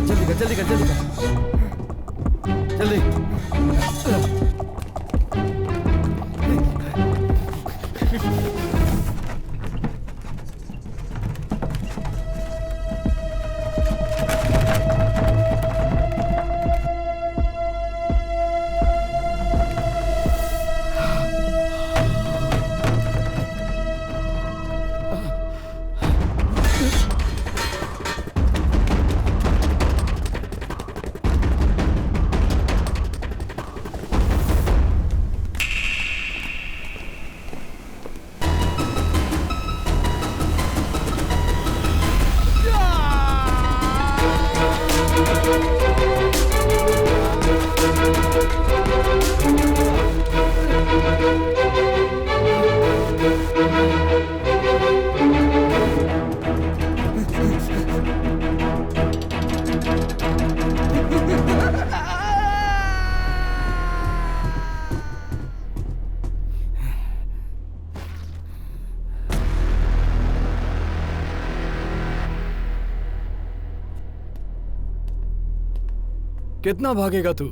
कितना भागेगा तू?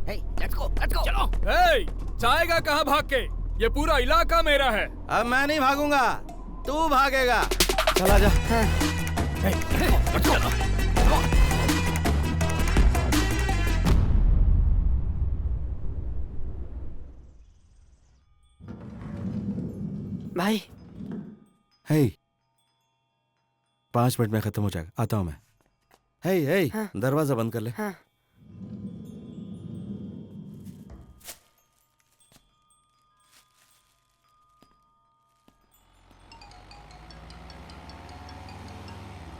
लेट्स गो चलो। जाएगा कहाँ भाग के? ये पूरा इलाका मेरा है। अब मैं नहीं भागूंगा, तू भागेगा। चला जा। भाई 5 मिनट में खत्म हो जाएगा, आता हूं मैं। दरवाजा बंद कर ले। हाँ।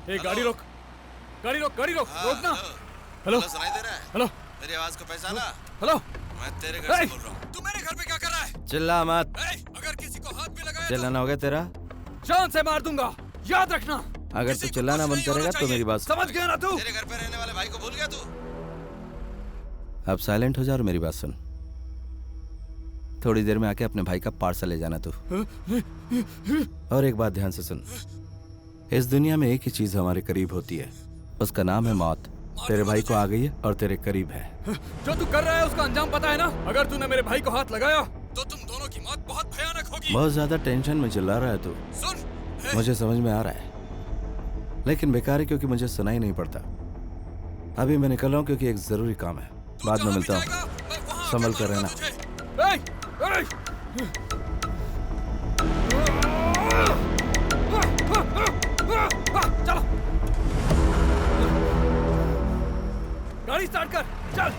गाड़ी रोक, रोकना। हेलो, सुनाई दे रहा है? हेलो, मेरी आवाज को पहचाना? हेलो, मैं तेरे घर से बोल रहा हूँ। तू मेरे घर पे क्या कर रहा है? चिल्ला मत। अगर किसी को हाथ भी लगाया चिल्लाना हो गया तेरा? जान से मार दूंगा, याद रखना। अगर तू चिल्लाना बंद करेगा तो मेरी बात समझ गया ना तू? तेरे घर पे रहने वाले भाई को भूल गया तू? अब साइलेंट हो जा और मेरी बात सुन। थोड़ी देर में आके अपने भाई का पार्सल ले जाना तू। और एक बात ध्यान से सुन, इस दुनिया में एक ही चीज हमारे करीब होती है, उसका नाम है मौत। तेरे भाई को आ गई है और तेरे करीब है। जो तू कर रहा है उसका अंजाम पता है ना? अगर तूने मेरे भाई को हाथ लगाया तो तुम दोनों की मौत बहुत भयानक होगी। बहुत ज्यादा टेंशन में चिल्ला रहा है तू। सुन, मुझे समझ में आ रहा है, लेकिन बेकार है क्योंकि मुझे सुनाई नहीं पड़ता। अभी मैं निकल रहा हूँ क्योंकि एक जरूरी काम है। बाद में मिलता हूँ, संभल कर रहना। चलो, गाड़ी स्टार्ट कर, चल।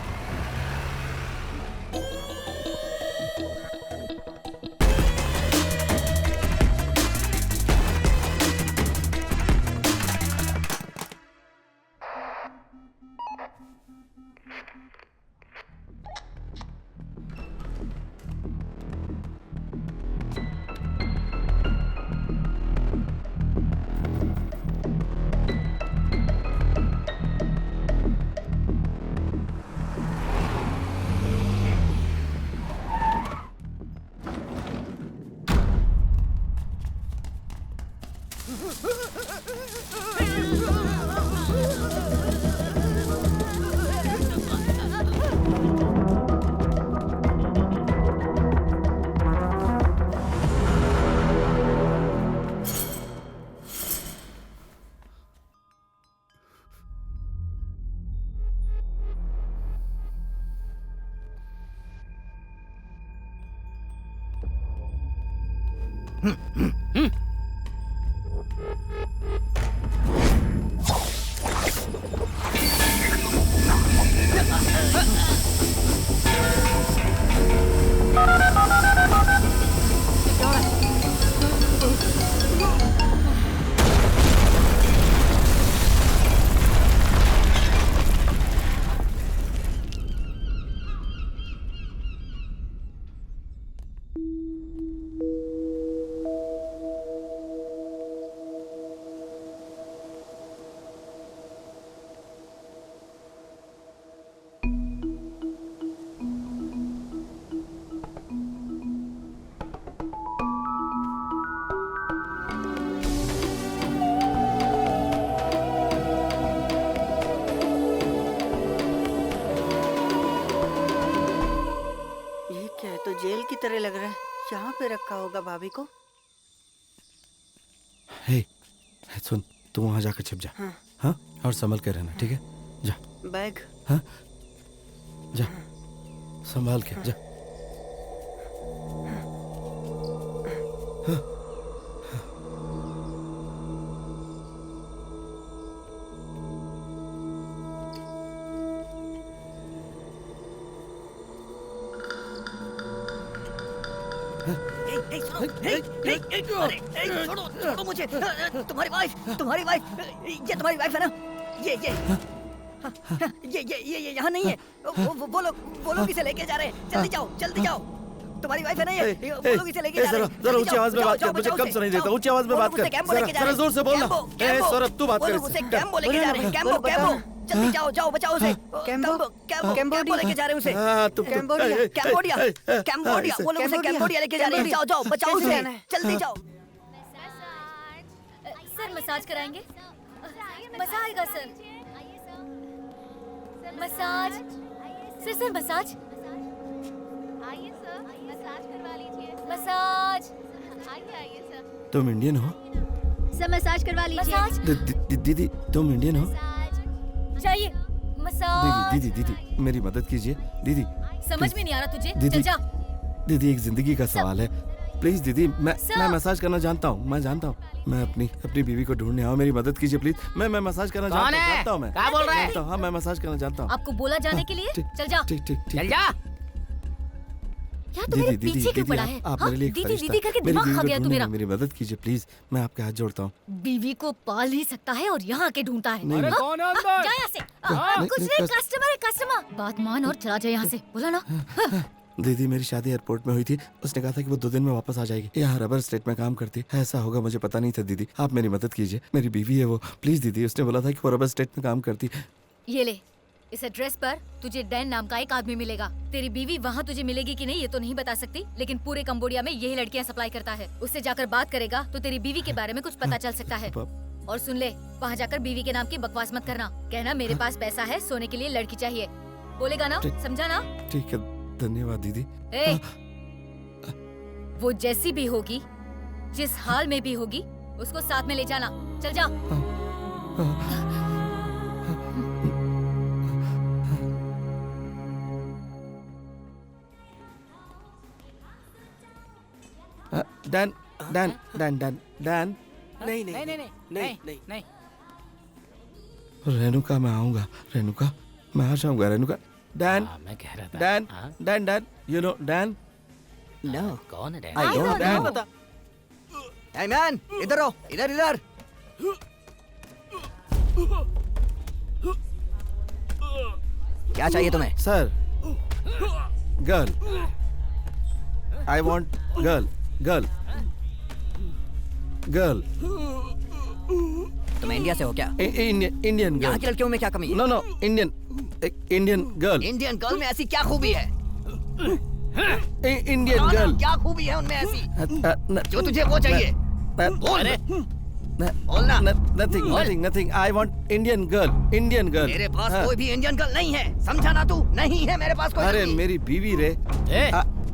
तो जेल की तरह लग रहा है। यहाँ पे रखा होगा भाभी को। हे, सुन, तू वहाँ जाकर छिप जा। हाँ? और संभल के रहना, ठीक है? जा। बैग? हाँ? जा, संभाल के जा। हाँ। छोड़ो मुझे। तुम्हारी वाइफ ये तुम्हारी वाइफ है ना? ये यहाँ नहीं है। वो लोग इसे लेके जा रहे हैं। जल्दी जाओ। तुम्हारी वाइफ है ना ये? वो लोग इसे लेके जा रहे हैं। जरा ऊंची आवाज में बात कर, मुझे कम सुनाई देता। ऊंची आवाज में बात कर, जरा जोर से बोलना। सौरभ तू बात कर। उसे कैम्बो लेके जा रहे हैं। कैम्बो जल्दी जाओ बचाओ उसे। कैम्बो लेके जा रहे हैं उसे। कैम्बोडिया वो लोग उसे कैम्बोडिया लेके जा रहे हैं। जाओ बचाओ उसे। जल्दी जाओ। सर मसाज कराएंगे? मजा आएगा सर। Massage sir massage. आइए सर, मसाज करवा लीजिए। मसाज। आइए सर। तुम इंडियन हो? सर मसाज करवा लीजिए। दीदी तुम इंडियन हो? चाहिए मसाज। दीदी मेरी मदद कीजिए दीदी। समझ में नहीं आ रहा तुझे? दीदी, चल जा। दीदी एक जिंदगी का सवाल है, प्लीज दीदी। मैं मसाज करना जानता हूँ। मैं अपनी बीवी को ढूंढने आऊँ, मेरी मदद कीजिए प्लीज। मैं मसाज करना जानता हूँ। क्या बोल रहा है? हाँ मैं मसाज करना जानता हूँ। आपको बोला जाने के लिए? चल जा। ठीक। चल जा। क्या तू मेरे पीछे क्यों पड़ा है? आप मेरे लिए दीदी करके दिमाग खा गया तू मेरा। मेरी मदद कीजिए प्लीज, मैं आपके हाथ जोड़ता हूँ। बीवी को पाल ही सकता है और यहाँ आके ढूंढता है। अरे कौन है अंदर? जा यहाँ से। कुछ नहीं, कस्टमर। बात मान और चला जाए यहाँ से। बोला ना। दीदी मेरी शादी एयरपोर्ट में हुई थी, उसने कहा था कि वो 2 दिन में वापस आ जाएगी। यहाँ रबर स्टेट में काम करती है। ऐसा होगा मुझे पता नहीं था दीदी, आप मेरी मदद कीजिए। मेरी बीवी है वो, प्लीज दीदी। उसने बोला था कि वो रबर स्टेट में काम करती। ये ले, इस एड्रेस पर तुझे डैन नाम का एक आदमी मिलेगा। तेरी बीवी वहाँ तुझे मिलेगी कि नहीं ये तो नहीं बता सकती, लेकिन पूरे कंबोडिया में यही लड़कियाँ सप्लाई करता है। उससे जाकर बात करेगा तो तेरी बीवी के बारे में कुछ पता चल सकता है। और सुन ले, वहाँ जाकर बीवी के नाम की बकवास मत करना। कहना मेरे पास पैसा है, सोने के लिए लड़की चाहिए। बोलेगा ना? समझा ना? ठीक है, धन्यवाद दीदी। वो जैसी भी होगी, जिस हाल में भी होगी, उसको साथ में ले जाना। चल जा। डैन। नहीं। रेणुका मैं आऊंगा। रेणुका मैं आ जाऊंगा। रेणुका। डैन। मैं कह रहा था। Dan you know Dan? No. कौन है Dan? I don't Dan. Hey man, इधर आओ। इधर। क्या चाहिए तुम्हें? Sir, girl. I want girl. तुम इंडिया से हो क्या? Indian girl. यहाँ की लड़कियों में क्या कमी है? No Indian girl. Indian girl में ऐसी क्या खूबी है? Indian girl. क्या खूबी है उनमें ऐसी जो तुझे वो चाहिए? बोलना। Nothing. I want Indian girl. मेरे पास कोई भी इंडियन गर्ल नहीं है, समझा ना तू? नहीं है मेरे पास कोई। अरे मेरी बीवी रे।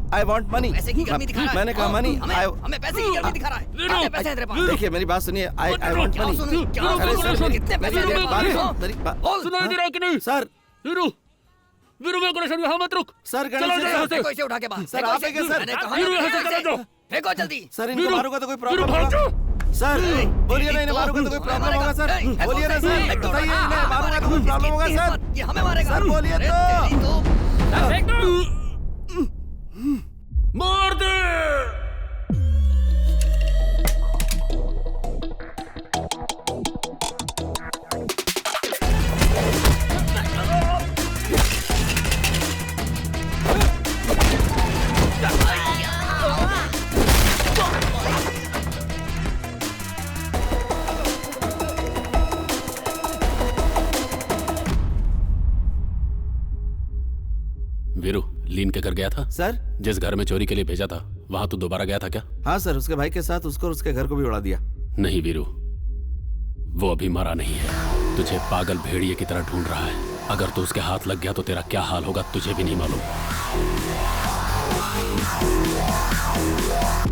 I want money. पैसे की गर्मी दिखा रहा है। मैंने कहा मनी। हमें पैसे की गर्मी दिखा रहा है। कितने पैसे हैं तेरे पास? देखिए मेरी बात सुनिए। I want money. कितने पैसे हैं? सर वीरू मेरे को हाँ मत रुक। सर कोई से उठा के बात। सर आप सर मैंने कहा फेंको जल्दी। सर इनको मारूंगा तो कोई प्रॉब्लम होगा? सर बोलिए ना, इन्हें मारूंगा तो कोई प्रॉब्लम होगा? सर बोलिए ना सर, बताइए इन्हें मारूंगा तो कोई प्रॉब्लम होगा? सर ये हमें मारेगा। सर बोलिए तो। मार दे। वीरू, लीन के घर गया था? सर जिस घर में चोरी के लिए भेजा था वहां तू दोबारा गया था क्या? हाँ सर, उसके भाई के साथ उसको और उसके घर को भी उड़ा दिया। नहीं वीरू, वो अभी मरा नहीं है, तुझे पागल भेड़िए की तरह ढूंढ रहा है। अगर तू उसके हाथ लग गया तो तेरा क्या हाल होगा तुझे भी नहीं मालूम।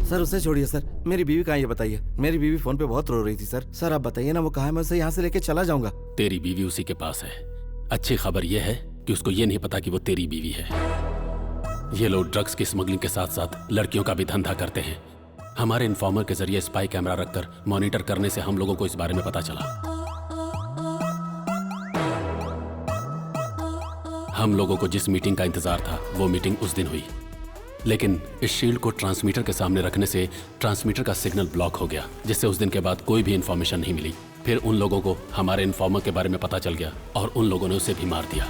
सर उसे छोड़िए सर, मेरी बीवी कहाँ है ये बताइए। मेरी बीवी फोन पे बहुत रो रही थी सर। सर आप बताइए ना वो कहाँ है, मैं उसे यहाँ से लेके चला जाऊंगा। तेरी बीवी उसी के पास है। अच्छी खबर यह है कि उसको ये नहीं पता कि वो तेरी बीवी है। ये लोग ड्रग्स की स्मगलिंग के साथ साथ लड़कियों का भी धंधा करते हैं। हमारे इन्फॉर्मर के जरिए स्पाई कैमरा रखकर मॉनिटर करने से हम लोगों को इस बारे में पता चला। हम लोगों को जिस मीटिंग का इंतजार था वो मीटिंग उस दिन हुई, लेकिन इस शील्ड को ट्रांसमीटर के सामने रखने से ट्रांसमीटर का सिग्नल ब्लॉक हो गया, जिससे उस दिन के बाद कोई भी इंफॉर्मेशन नहीं मिली। फिर उन लोगों को हमारे इन्फॉर्मर के बारे में पता चल गया और उन लोगों ने उसे भी मार दिया।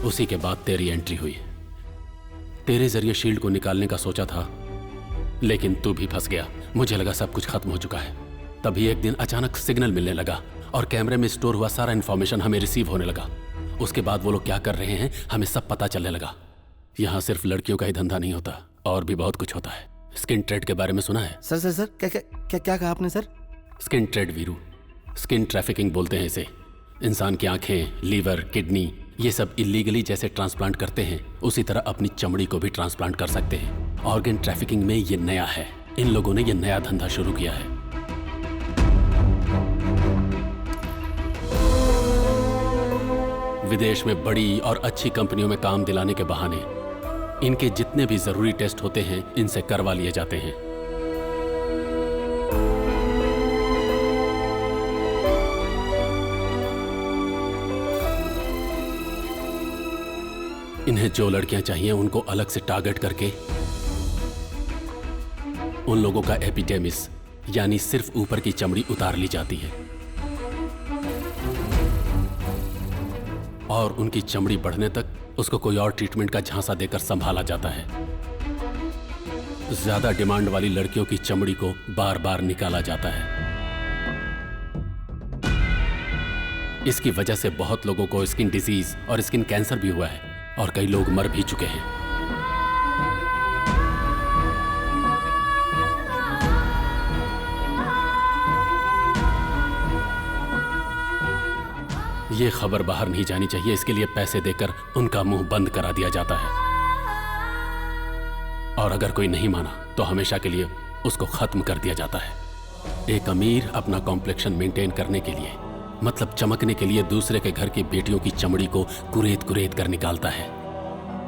उसी के बाद तेरी एंट्री हुई। तेरे जरिए शील्ड को निकालने का सोचा था, लेकिन तू भी फंस गया। मुझे लगा सब कुछ खत्म हो चुका है। तभी एक दिन अचानक सिग्नल मिलने लगा और कैमरे में स्टोर हुआ सारा इन्फॉर्मेशन हमें रिसीव होने लगा। उसके बाद वो लोग क्या कर रहे हैं हमें सब पता चलने लगा। यहाँ सिर्फ लड़कियों का ही धंधा नहीं होता, और भी बहुत कुछ होता है। स्किन ट्रेड के बारे में सुना है? सर सर सर क्या कहा आपने sir? Skin trade Veeru, skin trafficking बोलते हैं इसे। इंसान की आंखें, लीवर, किडनी, ये सब इलीगली जैसे ट्रांसप्लांट करते हैं उसी तरह अपनी चमड़ी को भी ट्रांसप्लांट कर सकते हैं। ऑर्गन ट्रैफिकिंग में ये नया है। इन लोगों ने ये नया धंधा शुरू किया है। विदेश में बड़ी और अच्छी कंपनियों में काम दिलाने के बहाने इनके जितने भी जरूरी टेस्ट होते हैं इनसे करवा लिए जाते हैं। इन्हें जो लड़कियां चाहिए उनको अलग से टारगेट करके उन लोगों का एपिडेमिस यानी सिर्फ ऊपर की चमड़ी उतार ली जाती है और उनकी चमड़ी बढ़ने तक उसको कोई और ट्रीटमेंट का झांसा देकर संभाला जाता है। ज्यादा डिमांड वाली लड़कियों की चमड़ी को बार बार निकाला जाता है। इसकी वजह से बहुत लोगों को स्किन डिजीज और स्किन कैंसर भी हुआ है और कई लोग मर भी चुके हैं। ये खबर बाहर नहीं जानी चाहिए, इसके लिए पैसे देकर उनका मुंह बंद करा दिया जाता है और अगर कोई नहीं माना तो हमेशा के लिए उसको खत्म कर दिया जाता है। एक अमीर अपना कॉम्प्लेक्शन मेंटेन करने के लिए, मतलब चमकने के लिए, दूसरे के घर की बेटियों की चमड़ी को कुरेद कुरेद कर निकालता है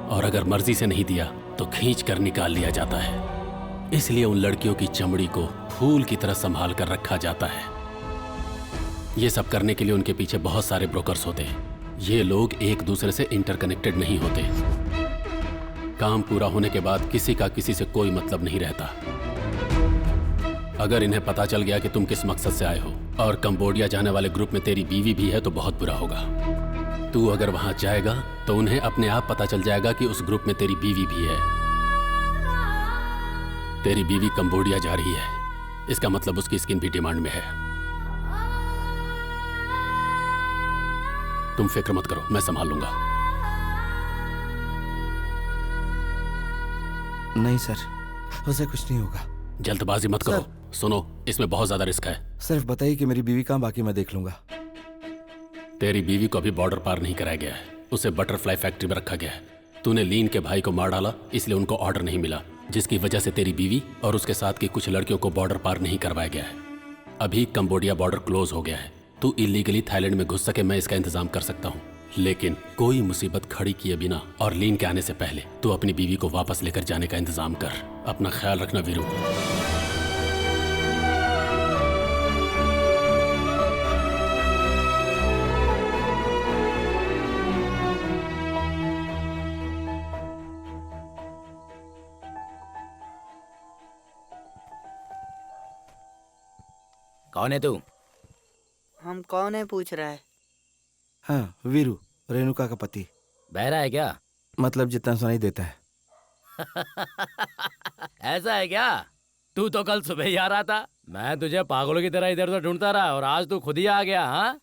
और अगर मर्जी से नहीं दिया तो खींच कर निकाल लिया जाता है। इसलिए उन लड़कियों की चमड़ी को फूल की तरह संभाल कर रखा जाता है। ये सब करने के लिए उनके पीछे बहुत सारे ब्रोकर्स होते हैं। ये लोग एक दूसरे से इंटरकनेक्टेड नहीं होते। काम पूरा होने के बाद किसी का किसी से कोई मतलब नहीं रहता। अगर इन्हें पता चल गया कि तुम किस मकसद से आए हो और कंबोडिया जाने वाले ग्रुप में तेरी बीवी भी है तो बहुत बुरा होगा। तू अगर वहां जाएगा तो उन्हें अपने आप पता चल जाएगा कि उस ग्रुप में तेरी बीवी भी है। तेरी बीवी कंबोडिया जा रही है, इसका मतलब उसकी स्किन भी डिमांड में है। तुम फिक्र मत करो, मैं संभाल लूंगा। नहीं सर, उसे कुछ नहीं होगा। जल्दबाजी मत करो। सुनो, इसमें बहुत ज्यादा रिस्क है। सिर्फ बताइए कि मेरी बीवी कहाँ, बाकी मैं देख लूंगा। तेरी बीवी को अभी बॉर्डर पार नहीं कराया गया है, उसे बटरफ्लाई फैक्ट्री में रखा गया है। तूने लीन के भाई को मार डाला, इसलिए उनको ऑर्डर नहीं मिला, जिसकी वजह से तेरी बीवी और उसके साथ की कुछ लड़कियों को बॉर्डर पार नहीं करवाया गया है। अभी कंबोडिया बॉर्डर क्लोज हो गया है। तू इलीगली थाईलैंड में घुस सके, मैं इसका इंतजाम कर सकता हूँ। लेकिन कोई मुसीबत खड़ी किए बिना और लीन के आने से पहले तू अपनी बीवी को वापस लेकर जाने का इंतजाम कर। अपना ख्याल रखना वीरू। कौन है तू? हम कौन है पूछ रहा है? हाँ, वीरू, रेणुका का पति। बहरा है क्या? मतलब जितना सुनाई देता है। ऐसा है क्या? तू तो कल सुबह ही आ रहा था। मैं तुझे पागलों की तरह इधर उधर ढूंढता रहा और आज तू खुद ही आ गया। हाँ,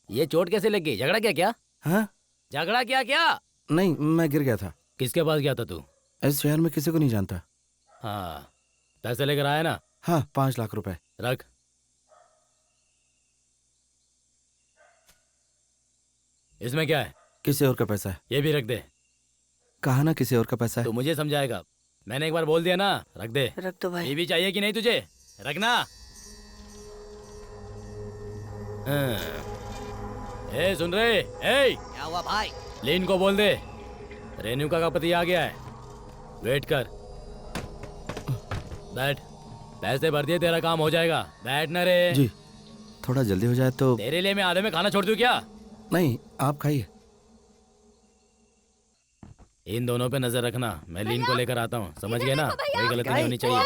ये चोट कैसे लग गई? झगड़ा क्या? हाँ? झगड़ा क्या? नहीं, मैं गिर गया था। किसके पास गया था तू? इस शहर में किसी को नहीं जानता। हाँ, पैसे लेकर आया ना? हाँ, 5 लाख रुपए। रख। इसमें क्या है? किसी और का पैसा है। ये भी रख दे। कहा ना किसी और का पैसा है। तू मुझे समझाएगा। मैंने एक बार बोल दिया ना, रख दे। रख दो भाई। ये भी चाहिए कि नहीं तुझे? रखना। ए सुन रहे? ए क्या हुआ भाई? लीन को बोल दे रेणुका का पति आ गया है। वेट कर। बैठ। पैसे भर दिए, तेरा काम हो जाएगा। बैठ ना रे। जी, थोड़ा जल्दी हो जाए तो। तेरे लिए मैं आधे में खाना छोड़ दूं क्या? नहीं, आप खाइए। इन दोनों पे नजर रखना। मैं लीन को लेकर आता हूँ, समझ गए ना? कोई गलती नहीं होनी चाहिए।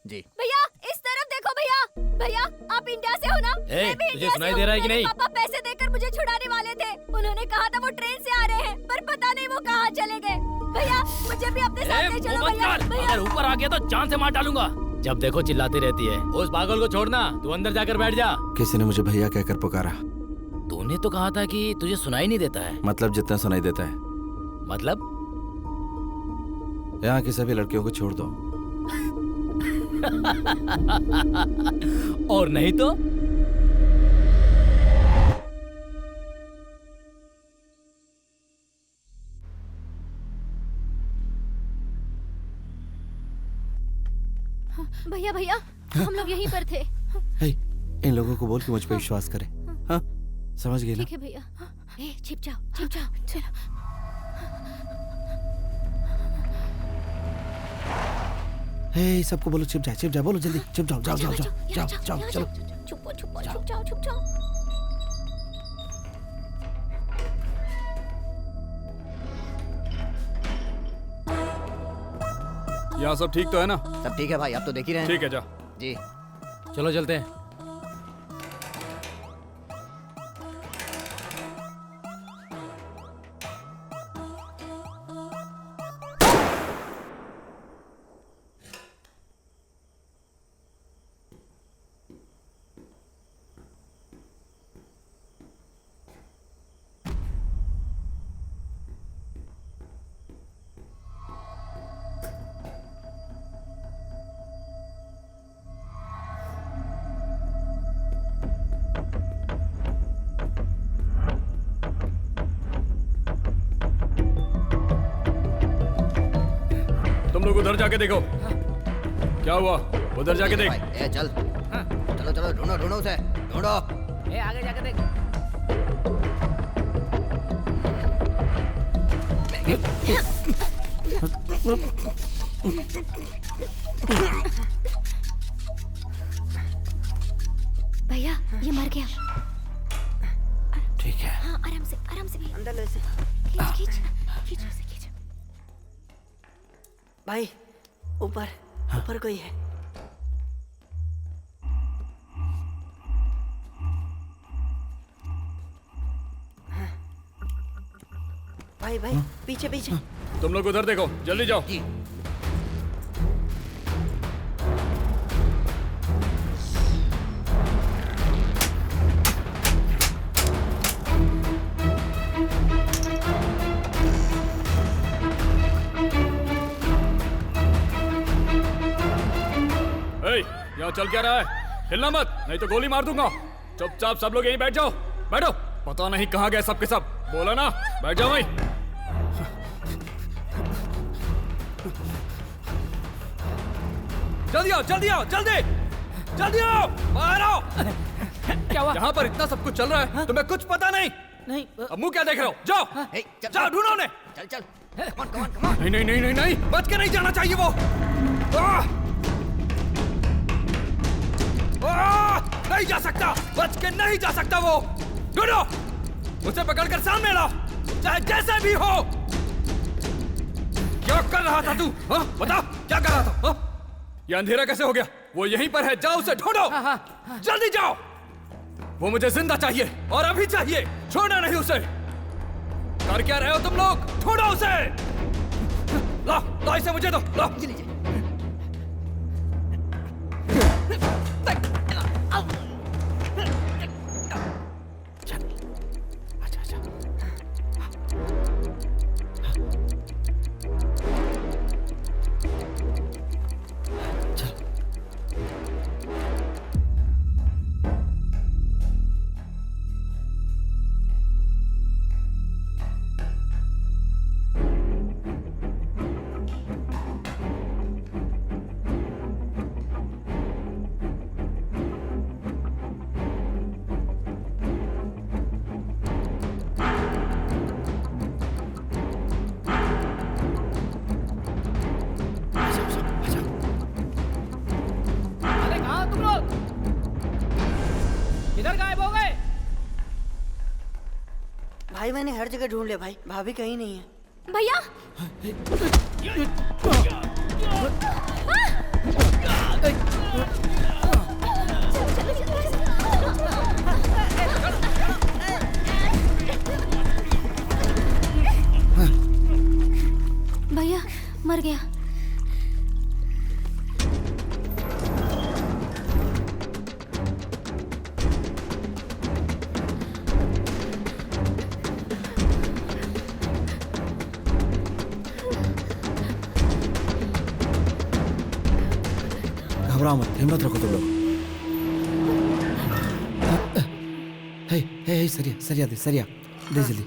जी भैया, इस तरफ देखो भैया। भैया, आप इंडिया से हो ना? ए, तुझे सुनाई दे रहा है कि नहीं? पापा पैसे देकर मुझे छुड़ाने वाले थे। उन्होंने कहा था वो ट्रेन से आ रहे हैं, पर पता नहीं वो कहाँ चले गए। भैया, मुझे भी अपने साथ ले चलो भैया। अगर ऊपर आ गया तो जान से मार डालूंगा। जब देखो चिल्लाती रहती है। उस पागल को छोड़ना, तू अंदर जाकर बैठ जा। किसी ने मुझे भैया कहकर पुकारा। तूने तो कहा था कि तुझे सुनाई नहीं देता है। मतलब जितना सुनाई देता है। मतलब? यहाँ की सभी लड़कियों को छोड़ दो। और नहीं तो? भैया भैया, हम लोग यहीं पर थे। इन लोगों को बोल कि मुझ पर विश्वास करें। हाँ, समझ गए ना? ठीक है भैया। ए, छिप जाओ चलो। हे, सबको बोलो छिप जाए, बोलो जल्दी, छिप जाओ, जाओ, चलो। छुप जाओ। यहाँ सब ठीक तो है ना? सब ठीक है भाई, आप तो देख ही रहे हैं। ठीक है, जा। जी, चलो चलते हैं। तुम लोग उधर जाके देखो। क्या हुआ? उधर जाके देख। ए, चल। चलो, ढूंढो उसे, ढूंढो। ए, आगे जाके देख। भैया, ये मर गया। ठीक है। हाँ, आराम से भी। अंदर ले से। खींच। भाई, ऊपर कोई है। भाई पीछे। तुम लोग उधर देखो, जल्दी जाओ। यहाँ चल क्या रहा है? हिलना मत, नहीं तो गोली मार दूंगा। चुपचाप सब लोग यहीं बैठ जाओ। बैठो। पता नहीं कहाँ गए सबके सब। बोला ना, बैठ जाओ वहीं। जल्दी आओ, बाहर आओ। क्या हुआ? यहाँ पर इतना सब कुछ चल रहा है, तुम्हें कुछ पता नहीं? नहीं अब मुंह क्या देख रहे हो? जाओ जाओ ढूंढो उन्हें। चल चल कमान कमान कमान। नहीं नहीं नहीं नहीं नहीं, बच के नहीं जाना चाहिए वो। नहीं जा सकता, बच के नहीं जा सकता वो। ढूंढो, उसे पकड़कर सामने लाओ, चाहे जैसे भी हो। क्या कर रहा था तू? बता क्या कर रहा था? ये अंधेरा कैसे हो गया? वो यहीं पर है, जाओ उसे ढूंढो। जल्दी जाओ, वो मुझे जिंदा चाहिए और अभी चाहिए, छोड़ना नहीं उसे। कर क्या रहे हो तुम लोग? ढूंढो उसे। ला ला इसे मुझे दो, ला। भाई मैंने हर जगह ढूंढ लिया भाई, भाभी कहीं नहीं है। भैया भैया मर गया। घबराओ मत, हिम्मत रखो तुम लोग। हे हे हे सरिया सरिया दे जल्दी।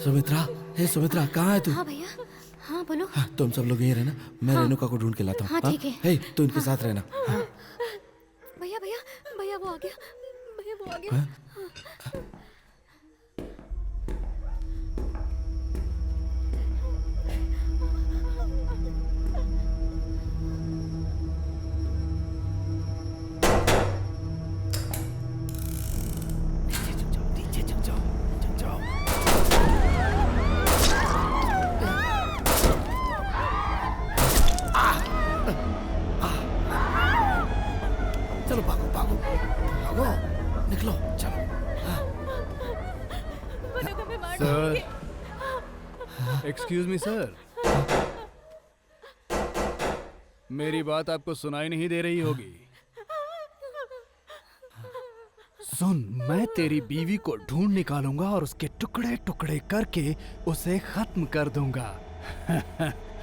सुमित्रा, हे सुमित्रा कहाँ है तू? हाँ भैया, हाँ बोलो। हाँ, तुम सब लोग यहीं रहना, मैं रेणुका को ढूंढ के लाता हूँ। हाँ ठीक है। हे तू इनके साथ रहना। भैया भैया भैया वो आ गया, भैया वो आ गया। चलो भागो भागो भागो, निकलो चलो। सर, एक्सक्यूज मी सर, मेरी बात आपको सुनाई नहीं दे रही होगी। सुन, मैं तेरी बीवी को ढूंढ निकालूंगा और उसके टुकड़े टुकड़े करके उसे खत्म कर दूंगा।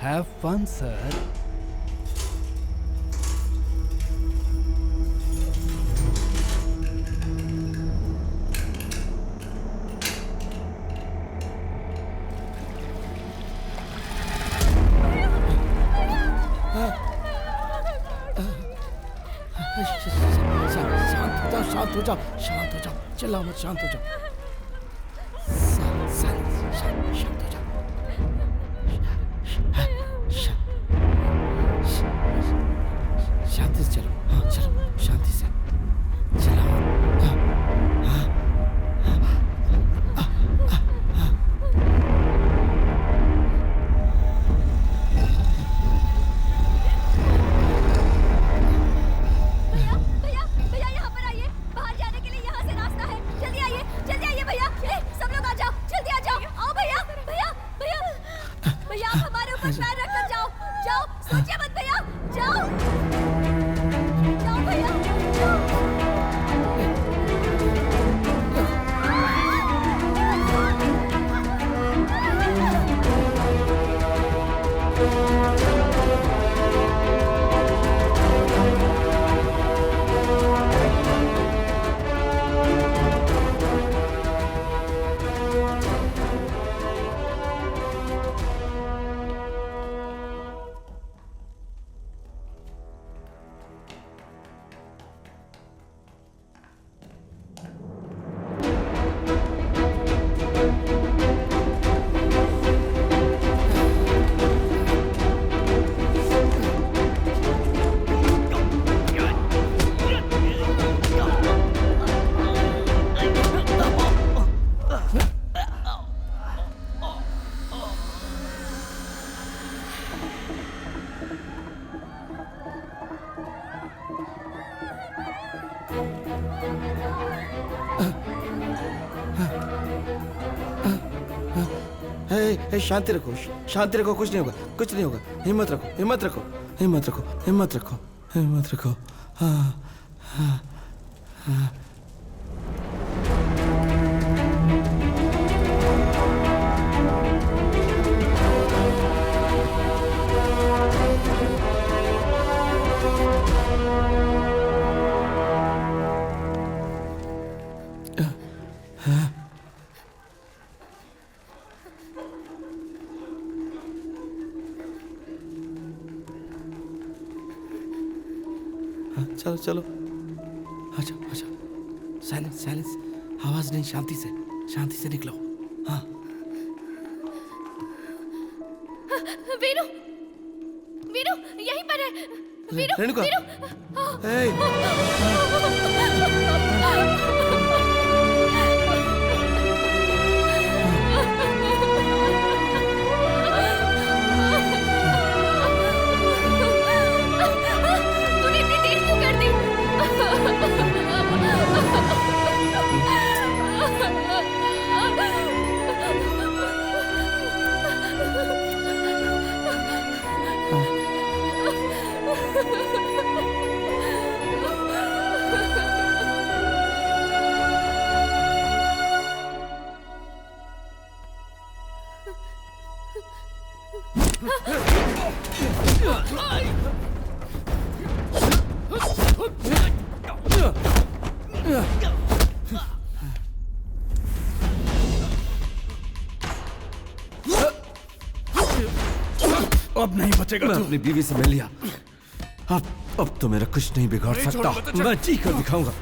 Have fun sir. शांत हो जाओ, चिल्लाओ मत, शांत हो जाओ। शांत हो जाओ। शांति से चलो, हाँ चलो, शांति से चलाओ। जाओ भैया, जाओ भैया। शांति रखो, शांति रखो, कुछ नहीं होगा, कुछ नहीं होगा। हिम्मत रखो, हिम्मत रखो, हिम्मत रखो, हिम्मत रखो, हिम्मत रखो। हाँ हाँ हाँ। चलो चलो, अच्छा अच्छा, साइलेंस साइलेंस, आवाज नहीं, शांति से निकलो। हाँ वीरू, वीरू यहीं पर है। वीरू, रेणुका, वीरू। तूने इतनी देर क्यों कर दी? अब नहीं बचेगा मैं तू। अपनी बीवी से मिल लिया, अब तो मेरा कुछ नहीं बिगाड़ नहीं सकता। छोड़ूंगा तुझे। मैं जी कर दिखाऊंगा।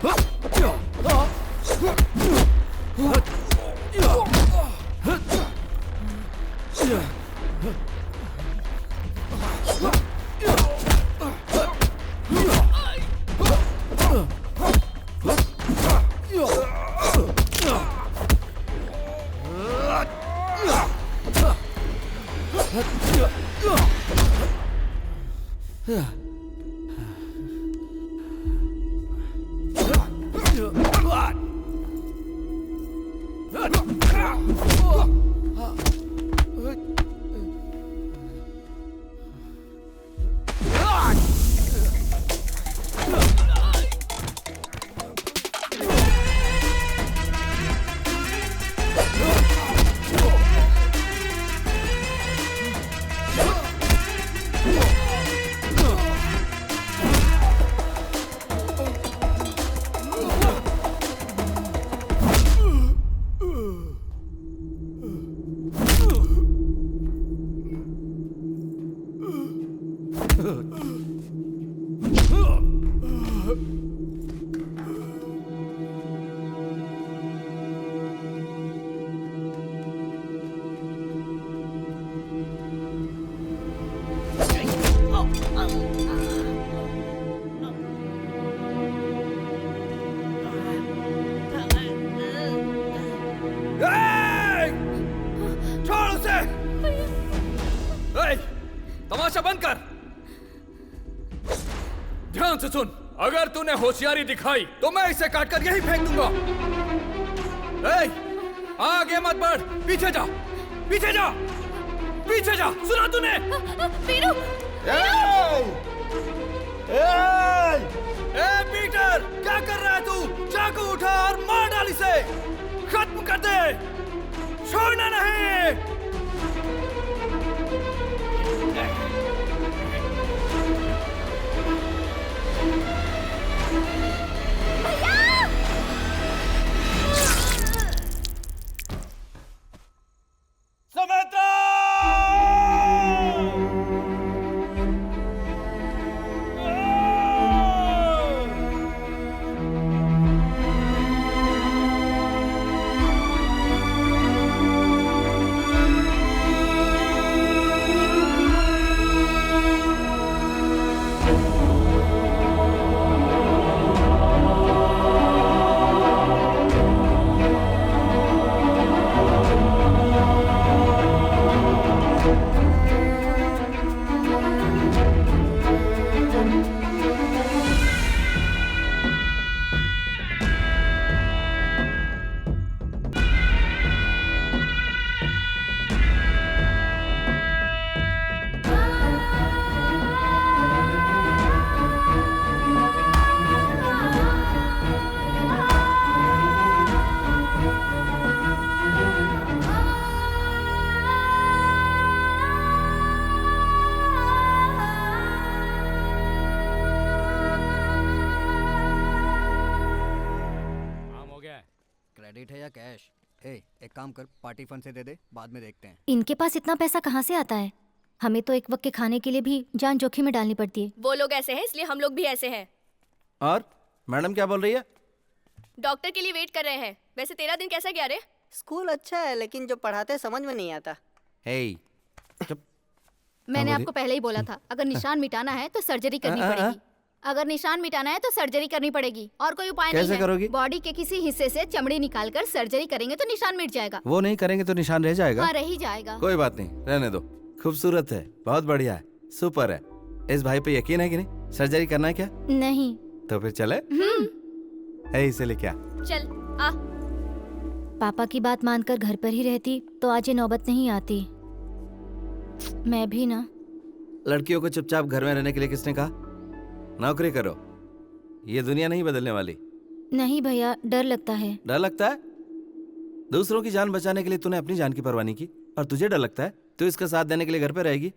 छोड़ उसे। तमाशा बंद कर। ध्यान से सुन, अगर तूने होशियारी दिखाई तो मैं इसे काटकर यहीं फेंक दूंगा। आगे मत बढ़, पीछे जा, पीछे जा, पीछे जा। सुना तूने? वीरू, पीटर, क्या कर रहा है तू? चाकू उठा और मार डाल इसे। खत्म कर दे, छोड़ना नहीं। क्रेडिट है या कैश? एक काम कर, पार्टी फंड से दे दे, बाद में देखते हैं। इनके पास इतना पैसा कहाँ से आता है? हमें तो एक वक्त के खाने के लिए भी जान जोखिम में डालनी पड़ती है। वो लोग ऐसे हैं इसलिए हम लोग भी ऐसे हैं। और मैडम क्या बोल रही है? डॉक्टर के लिए वेट कर रहे हैं। वैसे तेरा दिन कैसा गया रे? स्कूल अच्छा है लेकिन जो पढ़ाते समझ में नहीं आता। हे मैंने आपको पहले ही बोला था, अगर निशान मिटाना है तो सर्जरी करनी पड़ेगी। अगर निशान मिटाना है तो सर्जरी करनी पड़ेगी, और कोई उपाय नहीं है। करोगी? बॉडी के किसी हिस्से से चमड़ी निकालकर सर्जरी करेंगे तो निशान मिट जाएगा। वो नहीं करेंगे तो निशान रह जाएगा। हाँ, रह ही जाएगा। कोई बात नहीं, रहने दो। खूबसूरत है, बहुत बढ़िया है, सुपर है। इस भाई पे यकीन है कि नहीं? सर्जरी करना है क्या? नहीं। तो फिर चले। इसे ले क्या? चल आ। पापा की बात मानकर घर पर ही रहती तो आज ये नौबत नहीं आती। मैं भी ना। लड़कियों को चुपचाप घर में रहने के लिए किसने कहा? नौकरी करो, ये दुनिया नहीं बदलने वाली। नहीं भैया, डर लगता है। डर लगता है? दूसरों की जान बचाने के लिए तूने अपनी जान की परवाह नहीं की, और तुझे डर लगता है? तू इसका साथ देने के लिए घर पे रहेगी?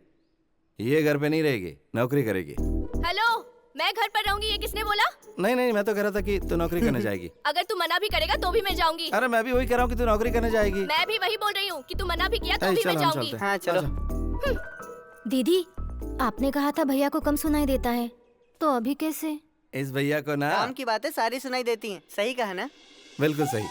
ये घर पे नहीं रहेगी, नौकरी करेगी। हेलो, मैं घर पर रहूंगी, ये किसने बोला? नहीं, मैं तो कह रहा था कि तू नौकरी करने जाएगी। अगर तू मना भी करेगा तो भी मैं जाऊंगी। अरे मैं भी वही कह रहा हूँ कि तू नौकरी करने जाएगी। मैं भी वही बोल रही हूँ कि तू मना भी किया तो भी मैं जाऊंगी। हाँ चलो। दीदी, आपने कहा था भैया को कम सुनाई देता है, तो अभी कैसे? इस भैया को ना काम की बातें सारी सुनाई देती हैं। सही कहा ना? बिल्कुल सही।